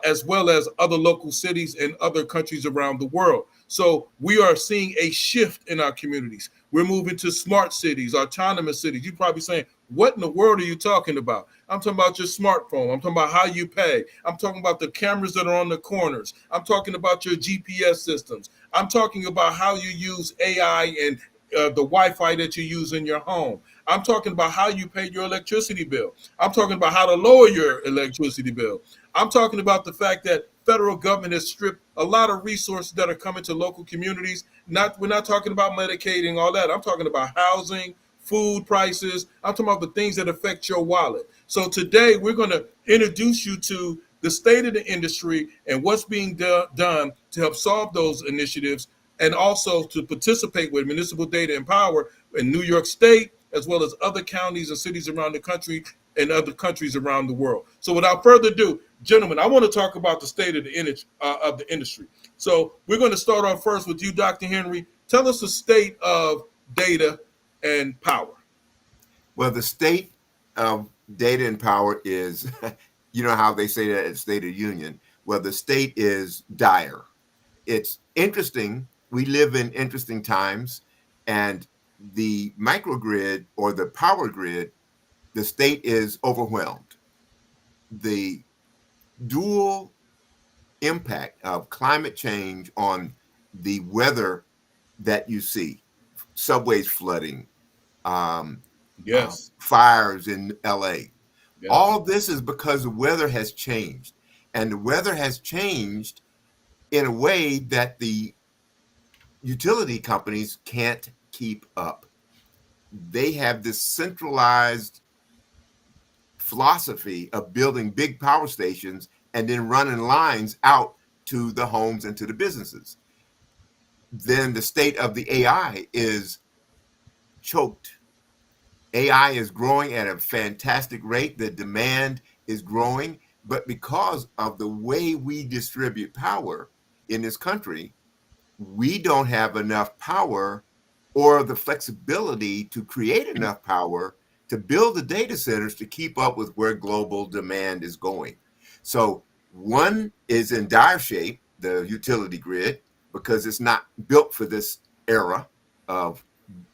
as well as other local cities and other countries around the world. So we are seeing a shift in our communities. We're moving to smart cities, autonomous cities. You're probably saying, what in the world are you talking about? I'm talking about your smartphone. I'm talking about how you pay. I'm talking about the cameras that are on the corners. I'm talking about your GPS systems. I'm talking about how you use AI and the Wi-Fi that you use in your home. I'm talking about how you pay your electricity bill. I'm talking about how to lower your electricity bill. I'm talking about the fact that federal government has stripped a lot of resources that are coming to local communities. We're not talking about Medicaid and all that. I'm talking about housing, food prices. I'm talking about the things that affect your wallet. So today we're going to introduce you to the state of the industry and what's being done to help solve those initiatives, and also to participate with Municipal Data and Power in New York State, as well as other counties and cities around the country and other countries around the world. So without further ado, gentlemen, I want to talk about the state of the industry. So we're going to start off first with you, Dr. Henry. Tell us the state of data and power. Well, the state of data and power is, you know how they say that at State of Union. Well, the state is dire. It's interesting. We live in interesting times, and the microgrid or the power grid, the state is overwhelmed. The dual impact of climate change on the weather that you see, subways flooding, Yes. fires in LA. Yes. All of this is because the weather has changed. And the weather has changed in a way that the utility companies can't keep up. They have this centralized philosophy of building big power stations and then running lines out to the homes and to the businesses. then the state of the AI is choked. AI is growing at a fantastic rate. The demand is growing, but because of the way we distribute power in this country, we don't have enough power or the flexibility to create enough power to build the data centers to keep up with where global demand is going. So one is in dire shape, the utility grid, because it's not built for this era of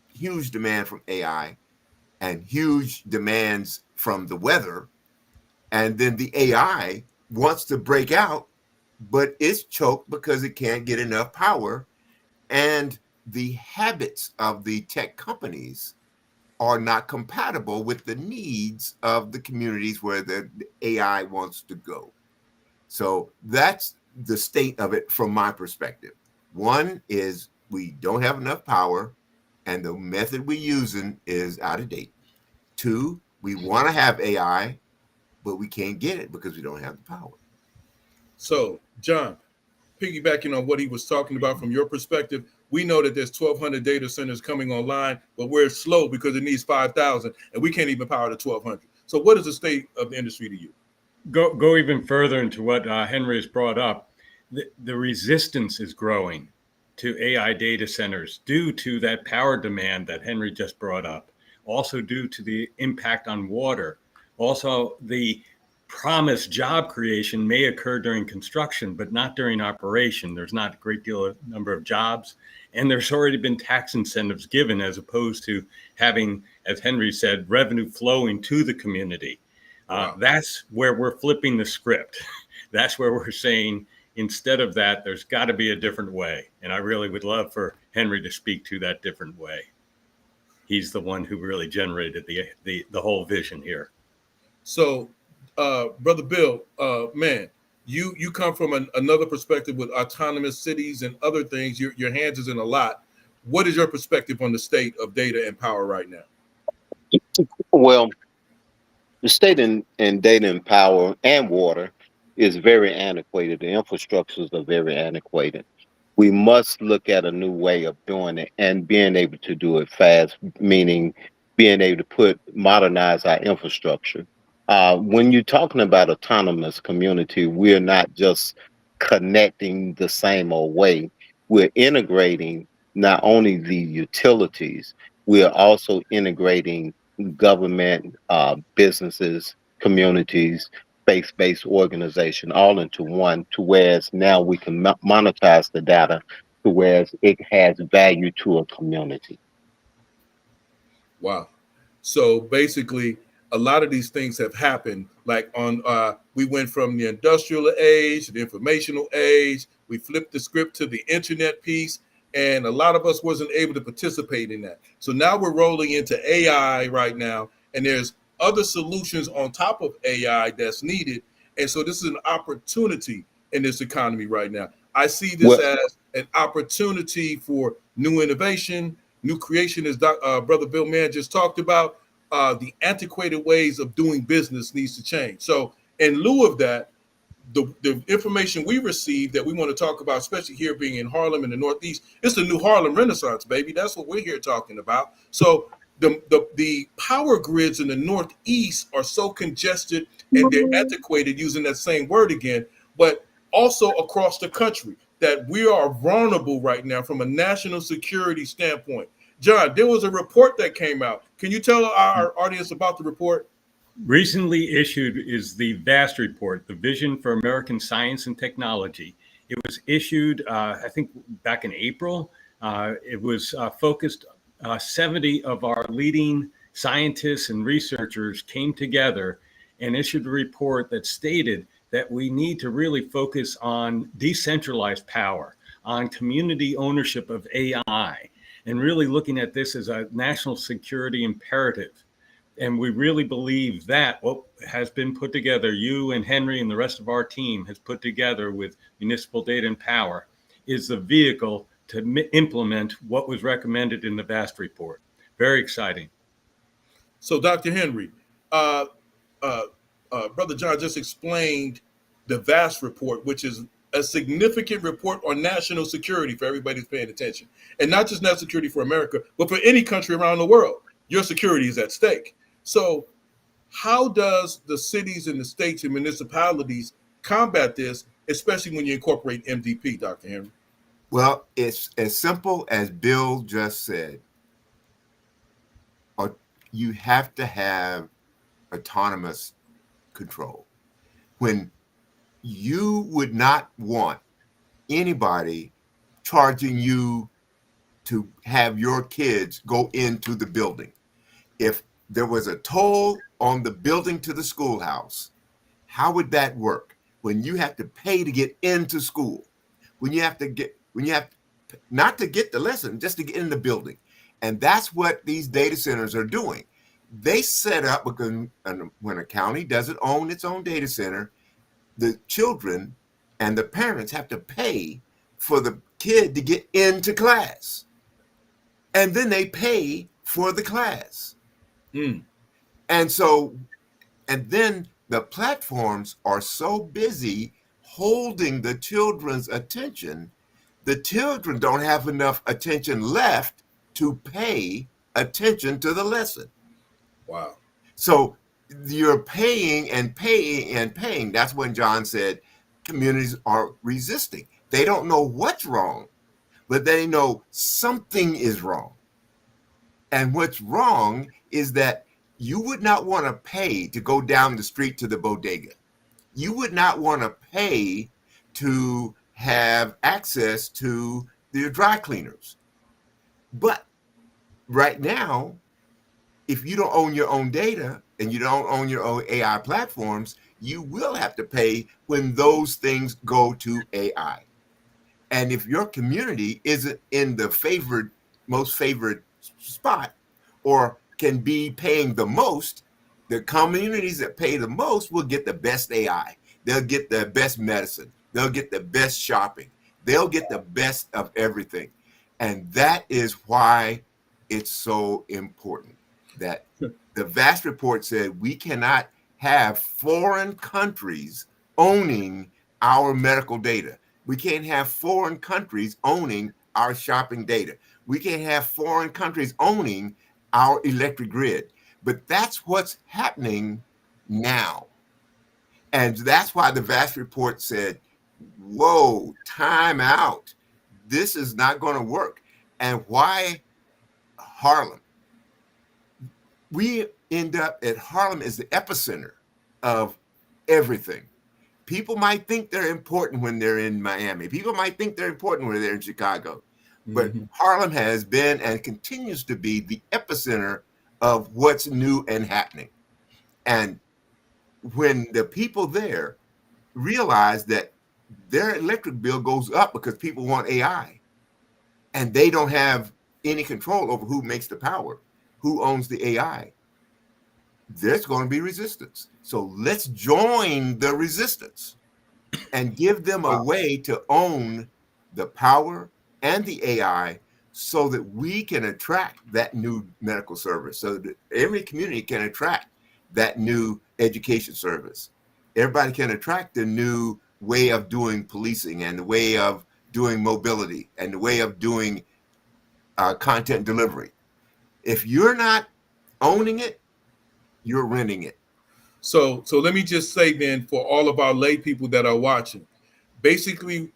huge demand from AI and huge demands from the weather. And then the AI wants to break out, but it's choked because it can't get enough power. And the habits of the tech companies are not compatible with the needs of the communities where the AI wants to go. So that's the state of it from my perspective. One is we don't have enough power and the method we're using is out of date. Two, we want to have AI, but we can't get it because we don't have the power. So, John, piggybacking on what he was talking about from your perspective, we know that there's 1,200 data centers coming online, but we're slow because it needs 5,000, and we can't even power the 1,200. So, what is the state of the industry to you? Go even further into what Henry has brought up. The resistance is growing to AI data centers due to that power demand that Henry just brought up. Also due to the impact on water. Also, the promised job creation may occur during construction, but not during operation. There's not a great deal of number of jobs, and there's already been tax incentives given as opposed to having, as Henry said, revenue flowing to the community. Wow. That's where we're flipping the script. That's where we're saying, instead of that, there's got to be a different way. And I really would love for Henry to speak to that different way. He's the one who really generated the whole vision here. So, Brother Bill, man, you come from another perspective with autonomous cities and other things. Your hands is in a lot. What is your perspective on the state of data and power right now? Well, the state in data and power and water is very antiquated. The infrastructures are very antiquated. We must look at a new way of doing it and being able to do it fast, meaning being able to modernize our infrastructure. When you're talking about autonomous community, we're not just connecting the same old way. We're integrating not only the utilities, we're also integrating government, businesses, communities, faith-based organization all into one, to whereas now we can monetize the data to whereas it has value to a community. Wow. So basically, a lot of these things have happened. Like we went from the industrial age to the informational age. We flipped the script to the internet piece, and a lot of us wasn't able to participate in that. So now we're rolling into AI right now, and there's other solutions on top of AI that's needed. And so this is an opportunity in this economy right now. I see this as an opportunity for new innovation, new creation, as Brother Bill Mann just talked about. The antiquated ways of doing business needs to change. So in lieu of that, the information we receive that we want to talk about, especially here being in Harlem in the Northeast, it's the new Harlem Renaissance, baby. That's what we're here talking about. So the power grids in the Northeast are so congested and they're antiquated, using that same word again, but also across the country, that we are vulnerable right now from a national security standpoint. John, there was a report that came out. Can you tell our audience about the report? Recently issued is the VAST report, the Vision for American Science and Technology. It was issued, I think, back in April. It was focused, 70 of our leading scientists and researchers came together and issued a report that stated that we need to really focus on decentralized power, on community ownership of AI, and really looking at this as a national security imperative. And we really believe that what has been put together, you and Henry and the rest of our team has put together with Municipal Data and Power, is the vehicle to implement what was recommended in the VAST report. Very exciting. So, Dr. Henry, Brother John just explained the VAST report, which is a significant report on national security for everybody who's paying attention. And not just national security for America, but for any country around the world. Your security is at stake. So how does the cities and the states and municipalities combat this, especially when you incorporate MDP, Dr. Henry? Well, it's as simple as Bill just said. You have to have autonomous control. When you would not want anybody charging you to have your kids go into the building. If there was a toll on the building to the schoolhouse, how would that work? When you have to pay to get into school, when you have not to get the lesson, just to get in the building. And that's what these data centers are doing. They set up, because when a county doesn't own its own data center, the children and the parents have to pay for the kid to get into class. And then they pay for the class. And then the platforms are so busy holding the children's attention, the children don't have enough attention left to pay attention to the lesson. Wow. So you're paying and paying and paying. That's when John said communities are resisting. They don't know what's wrong, but they know something is wrong. And what's wrong is that you would not want to pay to go down the street to the bodega. You would not want to pay to have access to the dry cleaners. But right now, if you don't own your own data and you don't own your own AI platforms, you will have to pay when those things go to AI. And if your community isn't in the most favored spot, or can be paying the most, the communities that pay the most will get the best AI. They'll get the best medicine. They'll get the best shopping. They'll get the best of everything. And that is why it's so important that the VAST report said we cannot have foreign countries owning our medical data. We can't have foreign countries owning our shopping data. We can't have foreign countries owning our electric grid. But that's what's happening now. And that's why the VAST report said, whoa, time out. This is not going to work. And why Harlem? We end up at Harlem as the epicenter of everything. People might think they're important when they're in Miami. People might think they're important when they're in Chicago. But Harlem has been and continues to be the epicenter of what's new and happening. And when the people there realize that their electric bill goes up because people want AI, and they don't have any control over who makes the power, who owns the AI, there's going to be resistance. So let's join the resistance and give them a way to own the power and the AI so that we can attract that new medical service, so that every community can attract that new education service. Everybody can attract the new way of doing policing and the way of doing mobility and the way of doing content delivery. If you're not owning it, you're renting it. So let me just say then, for all of our lay people that are watching, basically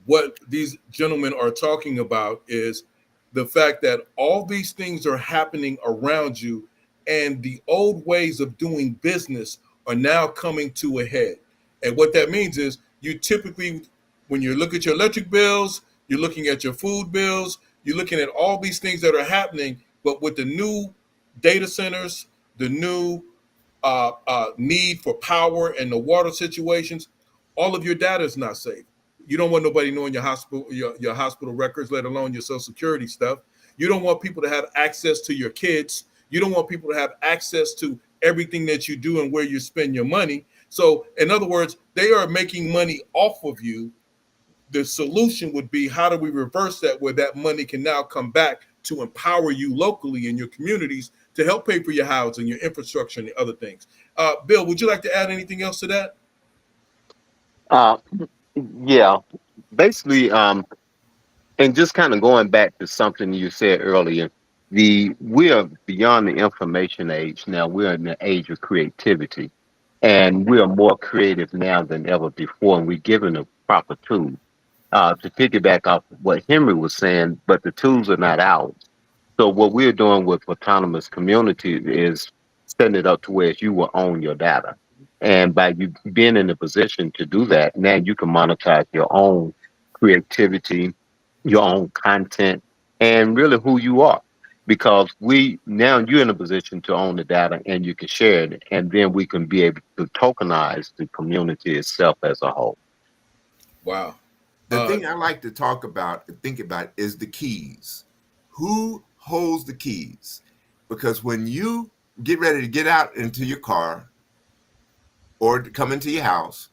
what these gentlemen are talking about is the fact that all these things are happening around you, and the old ways of doing business are now coming to a head. And what that means is you typically, when you look at your electric bills, you're looking at your food bills, you're looking at all these things that are happening, but with the new data centers, the new need for power and the water situations, all of your data is not safe. You don't want nobody knowing your hospital records, let alone your Social Security stuff. You don't want people to have access to your kids. You don't want people to have access to everything that you do and where you spend your money. So in other words, they are making money off of you. The solution would be, how do we reverse that, where that money can now come back to empower you locally in your communities to help pay for your housing, your infrastructure, and the other things. Bill, would you like to add anything else to that? Yeah, basically, and just kind of going back to something you said earlier, we are beyond the information age now. We're in the age of creativity, and we are more creative now than ever before, and we're given the proper tools. To piggyback off what Henry was saying, but the tools are not ours. So what we're doing with autonomous communities is setting it up to where you will own your data. And by you being in a position to do that, now you can monetize your own creativity, your own content, and really who you are. Because we now you're in a position to own the data and you can share it, and then we can be able to tokenize the community itself as a whole. Wow. The thing I like to talk about and think about is the keys. Who holds the keys? Because when you get ready to get out into your car or to come into your house,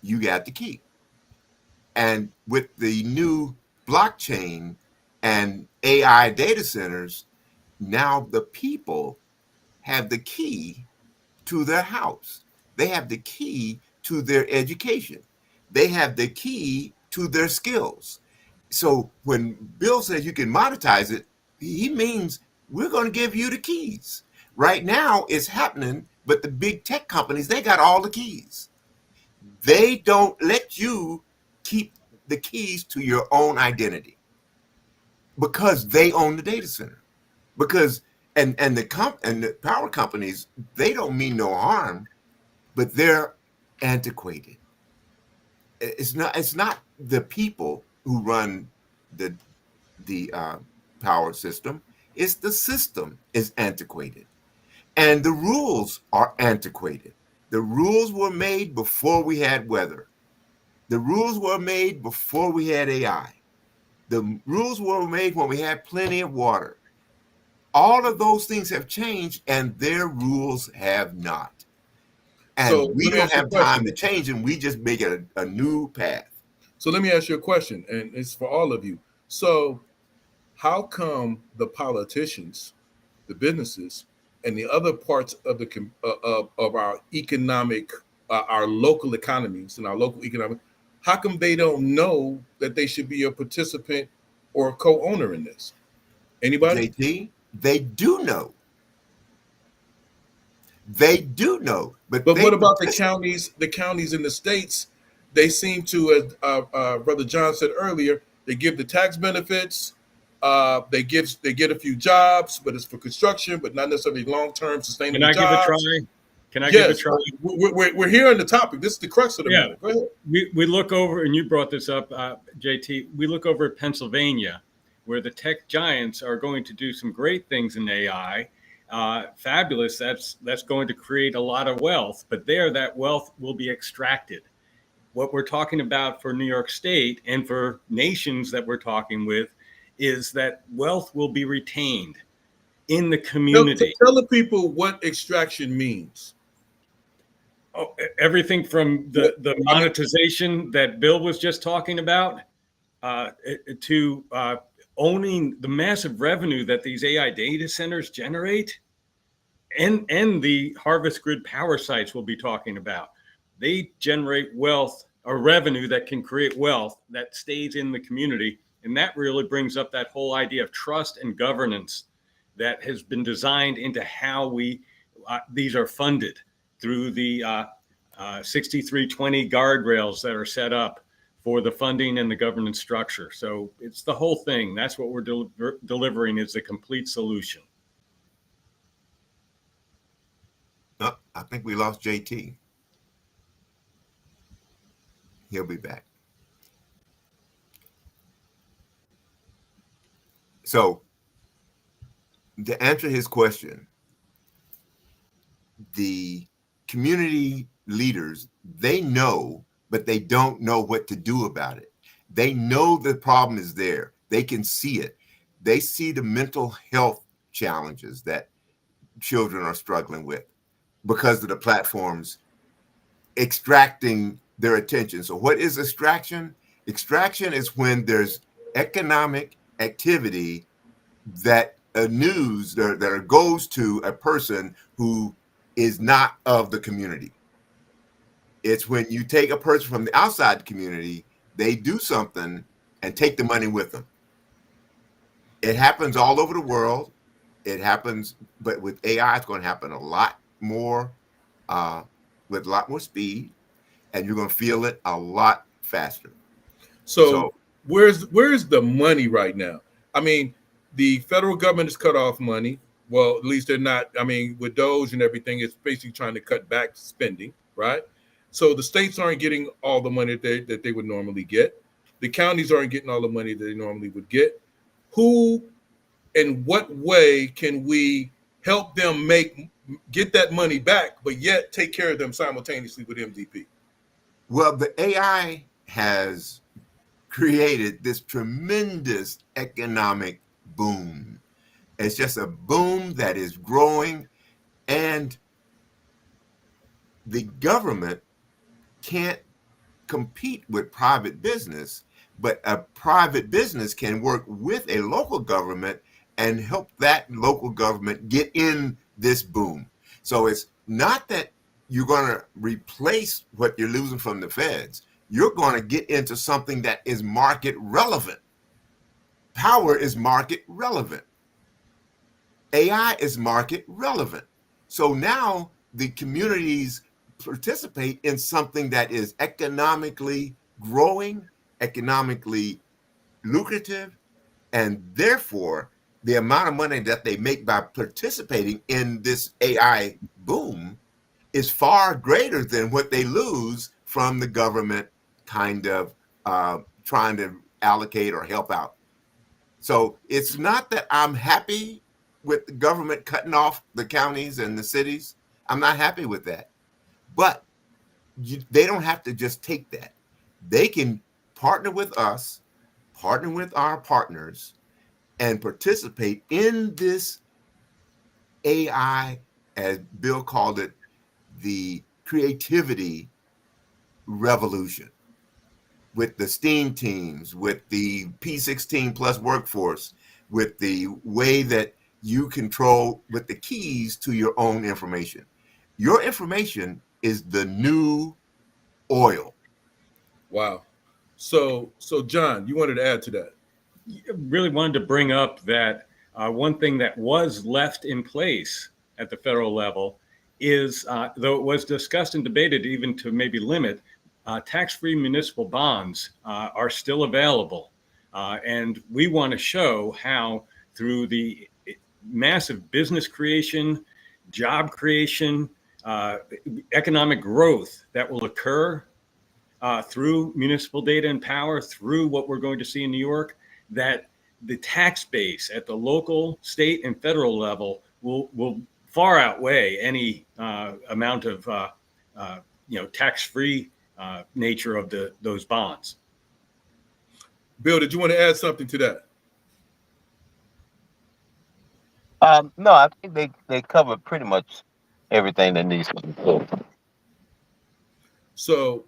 you got the key. And with the new blockchain and AI data centers, now the people have the key to their house. They have the key to their education. They have the key to their skills. So when Bill says you can monetize it, he means we're going to give you the keys. Right now it's happening, but the big tech companies, they got all the keys. They don't let you keep the keys to your own identity because they own the data center. Because and the power companies, they don't mean no harm, but they're antiquated. It's not the people who run the power system. It's the system is antiquated, and the rules are antiquated. The rules were made before we had weather. The rules were made before we had AI. The rules were made when we had plenty of water. All of those things have changed, and their rules have not. So And we let me don't ask you a have time question. to change them. We just make it a new path. So let me ask you a question, and it's for all of you. So how come the politicians, the businesses, and the other parts of of our economic, our local economies and our local economic, how come they don't know that they should be a participant or a co-owner in this? Anybody? JT, they do know. They do know, but But they what about the participate. counties? The counties in the states, they seem to, as Brother John said earlier, they give the tax benefits. They get a few jobs, but it's for construction, but not necessarily long term Can sustainable I give a try? jobs. Can I give a Yes, try? we're here on the topic. This is the crux of the Yeah. matter. Go ahead. We look over, and you brought this up, JT. We look over at Pennsylvania, where the tech giants are going to do some great things in AI. Fabulous. That's going to create a lot of wealth, but there, that wealth will be extracted. What we're talking about for New York State and for nations that we're talking with is that wealth will be retained in the community. Tell the people what extraction means. Oh, everything from the monetization that Bill was just talking about to owning the massive revenue that these AI data centers generate, and the harvest grid power sites we'll be talking about. They generate wealth or revenue that can create wealth that stays in the community. And that really brings up that whole idea of trust and governance that has been designed into how these are funded through the 6320 guardrails that are set up for the funding and the governance structure. So it's the whole thing. That's what we're delivering is the complete solution. Oh, I think we lost JT. He'll be back. So to answer his question, the community leaders, they know, but they don't know what to do about it. They know the problem is there. They can see it. They see the mental health challenges that children are struggling with because of the platforms extracting their attention. So what is extraction? Extraction is when there's economic activity that a news that goes to a person who is not of the community. It's when you take a person from the outside community, they do something and take the money with them. It happens all over the world. It happens, but with AI, it's going to happen a lot more, with a lot more speed, and you're going to feel it a lot faster. So where's the money right now? I mean, the federal government has cut off money. Well, at least they're not. I mean, with Doge and everything, it's basically trying to cut back spending, right? So the states aren't getting all the money that they would normally get. The counties aren't getting all the money that they normally would get. Who and what way can we help them get that money back, but yet take care of them simultaneously with MDP? Well, the AI has created this tremendous economic boom. It's just a boom that is growing, and the government can't compete with private business, but a private business can work with a local government and help that local government get in this boom. So it's not that you're going to replace what you're losing from the feds. You're going to get into something that is market relevant. Power is market relevant. AI is market relevant. So now the communities participate in something that is economically growing, economically lucrative, and therefore the amount of money that they make by participating in this AI boom is far greater than what they lose from the government kind of trying to allocate or help out. So it's not that I'm happy with the government cutting off the counties and the cities. I'm not happy with that. But they don't have to just take that. They can partner with us, partner with our partners, and participate in this AI, as Bill called it, the creativity revolution, with the STEAM teams, with the P16 plus workforce, with the way that you control, with the keys to your own information. Your information is the new oil. Wow. So John, you wanted to add to that? Really wanted to bring up that one thing that was left in place at the federal level is, though it was discussed and debated even to maybe limit, tax-free municipal bonds are still available. And we want to show how through the massive business creation, job creation, economic growth that will occur through municipal data and power, through what we're going to see in New York, that the tax base at the local, state, and federal level will far outweigh any amount of tax-free nature of those bonds. Bill, did you want to add something to that? No, I think they covered pretty much everything that needs to be said. So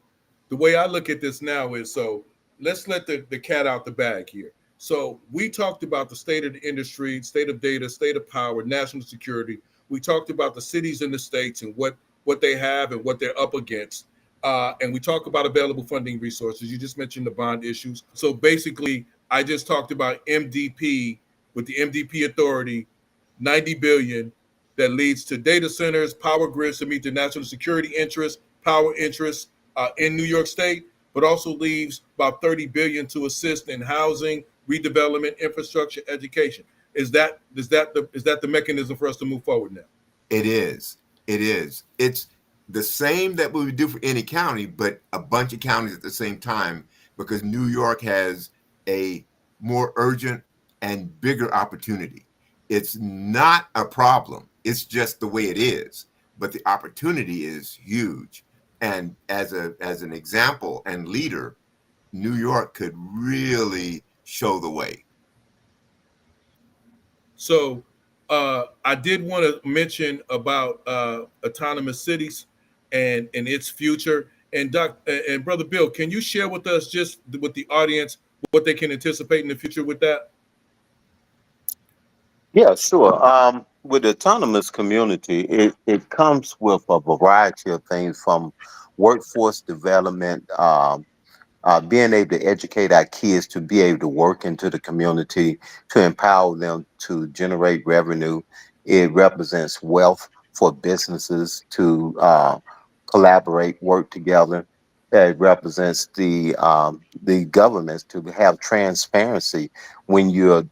the way I look at this now is, so let's let the cat out the bag here. So we talked about the state of the industry, state of data, state of power, national security. We talked about the cities and the states and what they have and what they're up against. And we talk about available funding resources. You just mentioned the bond issues. So basically, I just talked about MDP with the MDP authority, 90 billion that leads to data centers, power grids to meet the national security interests, power interests in New York State, but also leaves about 30 billion to assist in housing, redevelopment, infrastructure, education. Is that the mechanism for us to move forward now? It is. It is. It's the same that we would do for any county, but a bunch of counties at the same time, because New York has a more urgent and bigger opportunity. It's not a problem. It's just the way it is. But the opportunity is huge. And as an example and leader, New York could really show the way. So I did want to mention about autonomous cities and its future. And Brother Bill, can you share with us, just with the audience, what they can anticipate in the future with that? Yeah, sure. With the autonomous community, it comes with a variety of things, from workforce development, being able to educate our kids to be able to work into the community, to empower them to generate revenue. It represents wealth for businesses to collaborate, work together. It represents the governments to have transparency when you're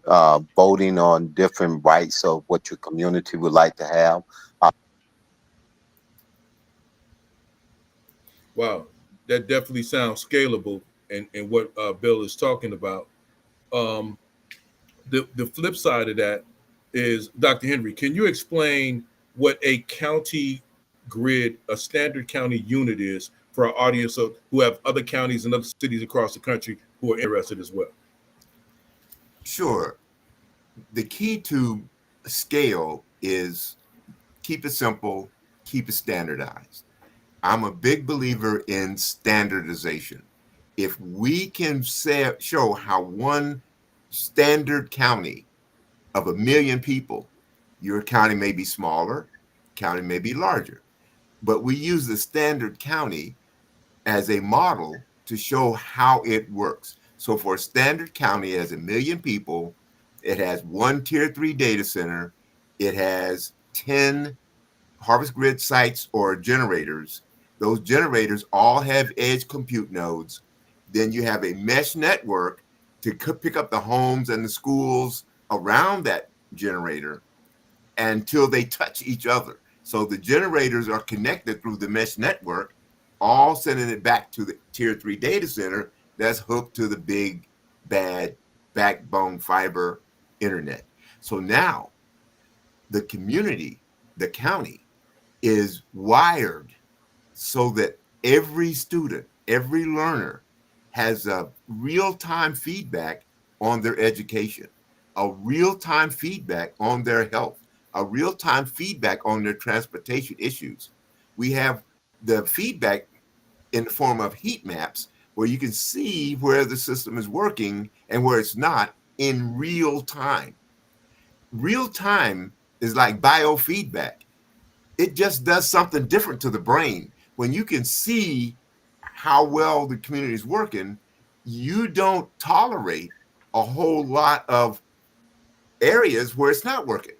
voting on different rights of what your community would like to have. Wow, that definitely sounds scalable, and what Bill is talking about. Um, the flip side of that is, Dr. Henry, can you explain what a county grid, a standard county unit is for our audience who have other counties and other cities across the country who are interested as well? Sure. The key to scale is keep it simple, keep it standardized. I'm a big believer in standardization. If we can show how one standard county of 1 million people, your county may be smaller, county may be larger, but we use the standard county as a model to show how it works. So for a standard county as 1 million people, it has one tier 3 data center, it has 10 Harvest Grid sites or generators. Those generators all have edge compute nodes. Then you have a mesh network to pick up the homes and the schools around that generator until they touch each other. So the generators are connected through the mesh network, all sending it back to the tier 3 data center that's hooked to the big, bad backbone fiber internet. So now the community, the county, is wired so that every student, every learner has a real-time feedback on their education, a real-time feedback on their health, a real-time feedback on their transportation issues. We have the feedback in the form of heat maps where you can see where the system is working and where it's not in real time. Real time is like biofeedback. It just does something different to the brain. When you can see how well the community is working, you don't tolerate a whole lot of areas where it's not working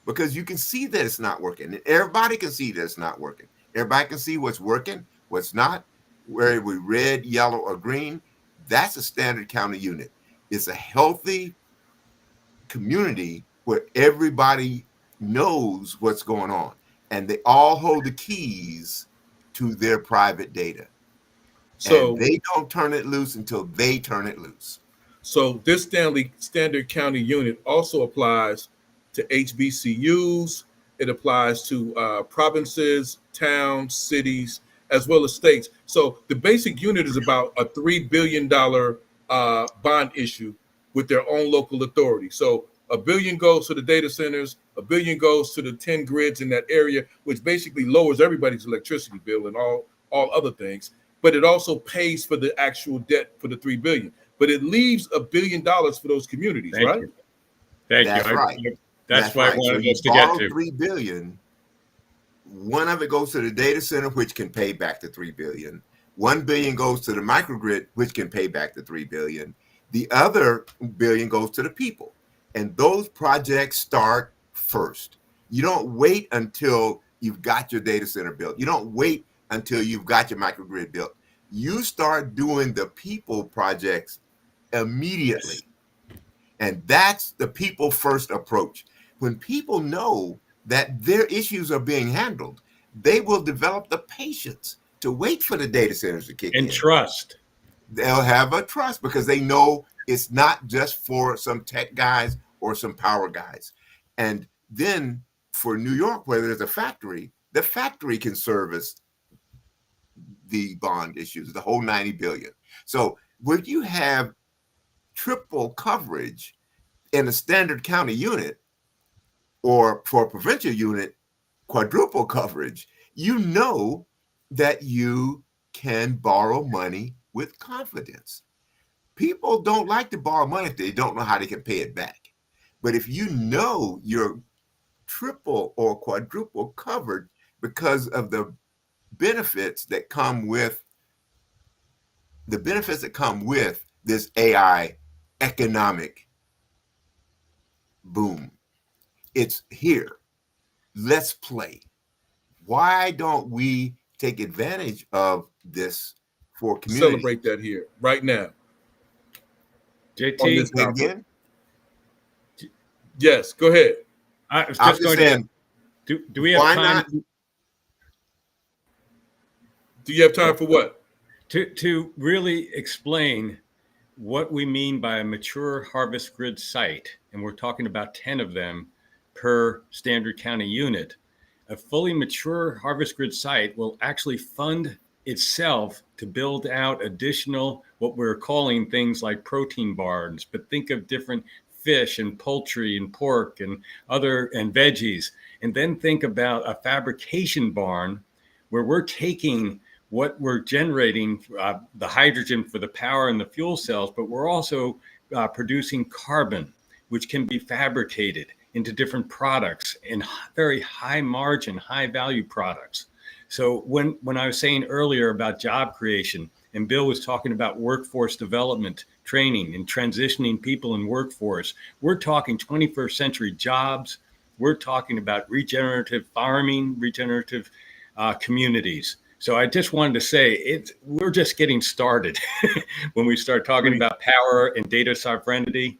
because you can see that it's not working. And everybody can see that it's not working. Everybody can see what's working, what's not, where we red, yellow, or green. That's a standard county unit. It's a healthy community where everybody knows what's going on and they all hold the keys to their private data. So And they don't turn it loose until they turn it loose. So this standard county unit also applies to HBCUs. It applies to provinces, towns, cities, as well as states. So the basic unit is about a $3 billion bond issue with their own local authority. So $1 billion goes to the data centers, $1 billion goes to the 10 grids in that area, which basically lowers everybody's electricity bill and all other things. But it also pays for the actual debt for the $3 billion. But it leaves $1 billion for those communities, Thank right? you. Thank That's you. right. That's what I right. So wanted you us to get borrow to. $3 billion. One of it goes to the data center, which can pay back the $3 billion. $1 billion goes to the microgrid, which can pay back the $3 billion. The other billion goes to the people. And those projects start first. You don't wait until you've got your data center built. You don't wait until you've got your microgrid built. You start doing the people projects immediately. And that's the people first approach. When people know that their issues are being handled, they will develop the patience to wait for the data centers to kick in. And trust. They'll have a trust because they know it's not just for some tech guys or some power guys. And then for New York, where there's a factory, the factory can service the bond issues, the whole 90 billion. So when you have triple coverage in a standard county unit, or for a provincial unit, quadruple coverage, you know that you can borrow money with confidence. People don't like to borrow money if they don't know how they can pay it back. But if you know you're triple or quadruple covered because of the benefits that come with this AI economic boom. It's here. Let's play. Why don't we take advantage of this for community? Celebrate that here right now. JT, Say it again? Yes, go ahead. I was I'm just just going saying, to. Do we have why time? not? Do you have time for what? To really explain what we mean by a mature harvest grid site, and we're talking about 10 of them per standard county unit. A fully mature harvest grid site will actually fund itself to build out additional, what we're calling things like protein barns, but think of different fish and poultry and pork and veggies. And then think about a fabrication barn where we're taking what we're generating, the hydrogen for the power and the fuel cells, but we're also producing carbon, which can be fabricated into different products and very high margin, high value products. So when I was saying earlier about job creation, and Bill was talking about workforce development, training, and transitioning people in workforce, we're talking 21st century jobs. We're talking about regenerative farming, regenerative communities. So I just wanted to say we're just getting started when we start talking about power and data sovereignty.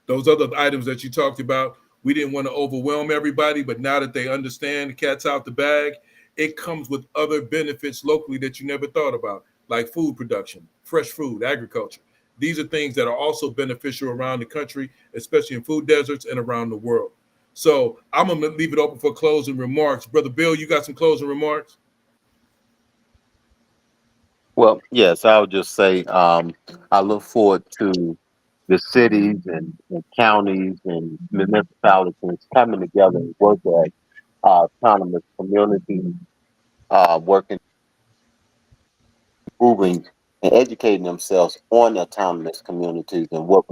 Those other items that you talked about, we didn't want to overwhelm everybody, but now that they understand the cat's out the bag, it comes with other benefits locally that you never thought about, like food production, fresh food, agriculture. These are things that are also beneficial around the country, especially in food deserts and around the world. So I'm going to leave it open for closing remarks. Brother Bill, you got some closing remarks? Well, yes, I would just say I look forward to the cities and counties and municipalities coming together and work as autonomous communities, working, moving, and educating themselves on autonomous communities and what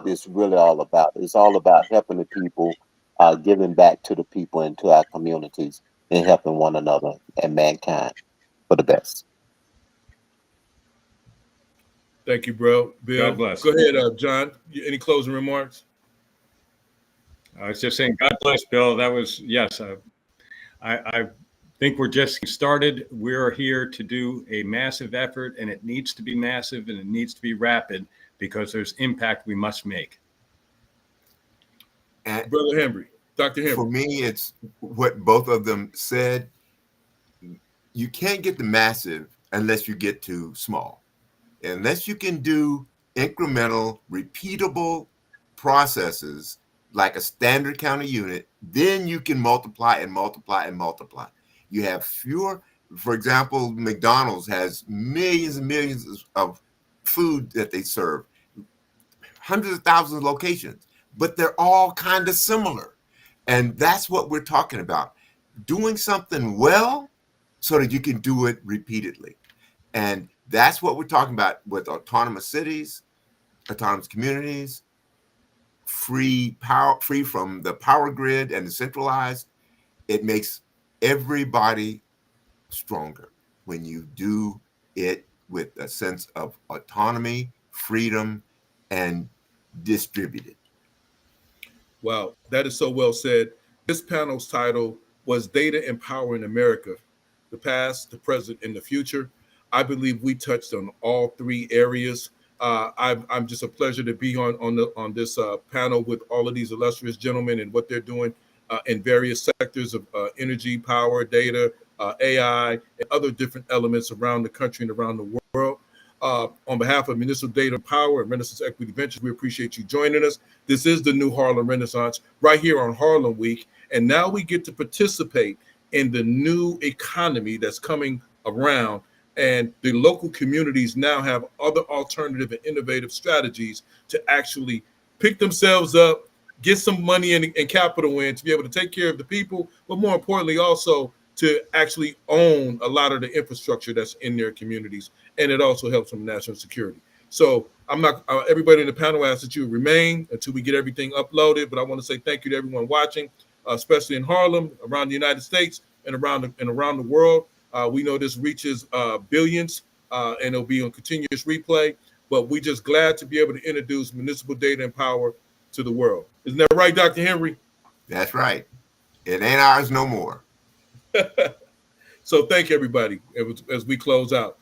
it's really all about. It's all about helping the people, giving back to the people and to our communities, and helping one another and mankind for the best. Thank you, bro. Bill. God bless. Go ahead, John. Any closing remarks? I was just saying, God bless, Bill. That was, yes. I think we're just started. We're here to do a massive effort, and it needs to be massive and it needs to be rapid because there's impact we must make. And Brother Henry, Dr. Henry. for me, it's what both of them said. You can't get the massive unless you get to small. Unless you can do incremental, repeatable processes like a standard county unit, then you can multiply and multiply and multiply. You have fewer, for example, McDonald's has millions and millions of food that they serve, hundreds of thousands of locations, but they're all kind of similar. And that's what we're talking about. Doing something well so that you can do it repeatedly. And that's what we're talking about with autonomous cities, autonomous communities, free from the power grid and the centralized. It makes everybody stronger when you do it with a sense of autonomy, freedom, and distributed. Wow, that is so well said. This panel's title was Data Empowering America, the Past, the Present, and the Future. I believe we touched on all three areas. I'm just a pleasure to be on this panel with all of these illustrious gentlemen and what they're doing in various sectors of energy, power, data, AI, and other different elements around the country and around the world. On behalf of Municipal Data Power and Renaissance Equity Ventures, we appreciate you joining us. This is the new Harlem Renaissance right here on Harlem Week. And now we get to participate in the new economy that's coming around. And the local communities now have other alternative and innovative strategies to actually pick themselves up, get some money and capital in to be able to take care of the people, but more importantly, also to actually own a lot of the infrastructure that's in their communities. And it also helps from national security. So I'm not, everybody in the panel asks that you remain until we get everything uploaded. But I want to say thank you to everyone watching, especially in Harlem, around the United States. and around the world. We know this reaches billions, and it'll be on continuous replay. But we're just glad to be able to introduce municipal data and power to the world. Isn't that right, Dr. Henry? That's right. It ain't ours no more. So thank everybody as we close out.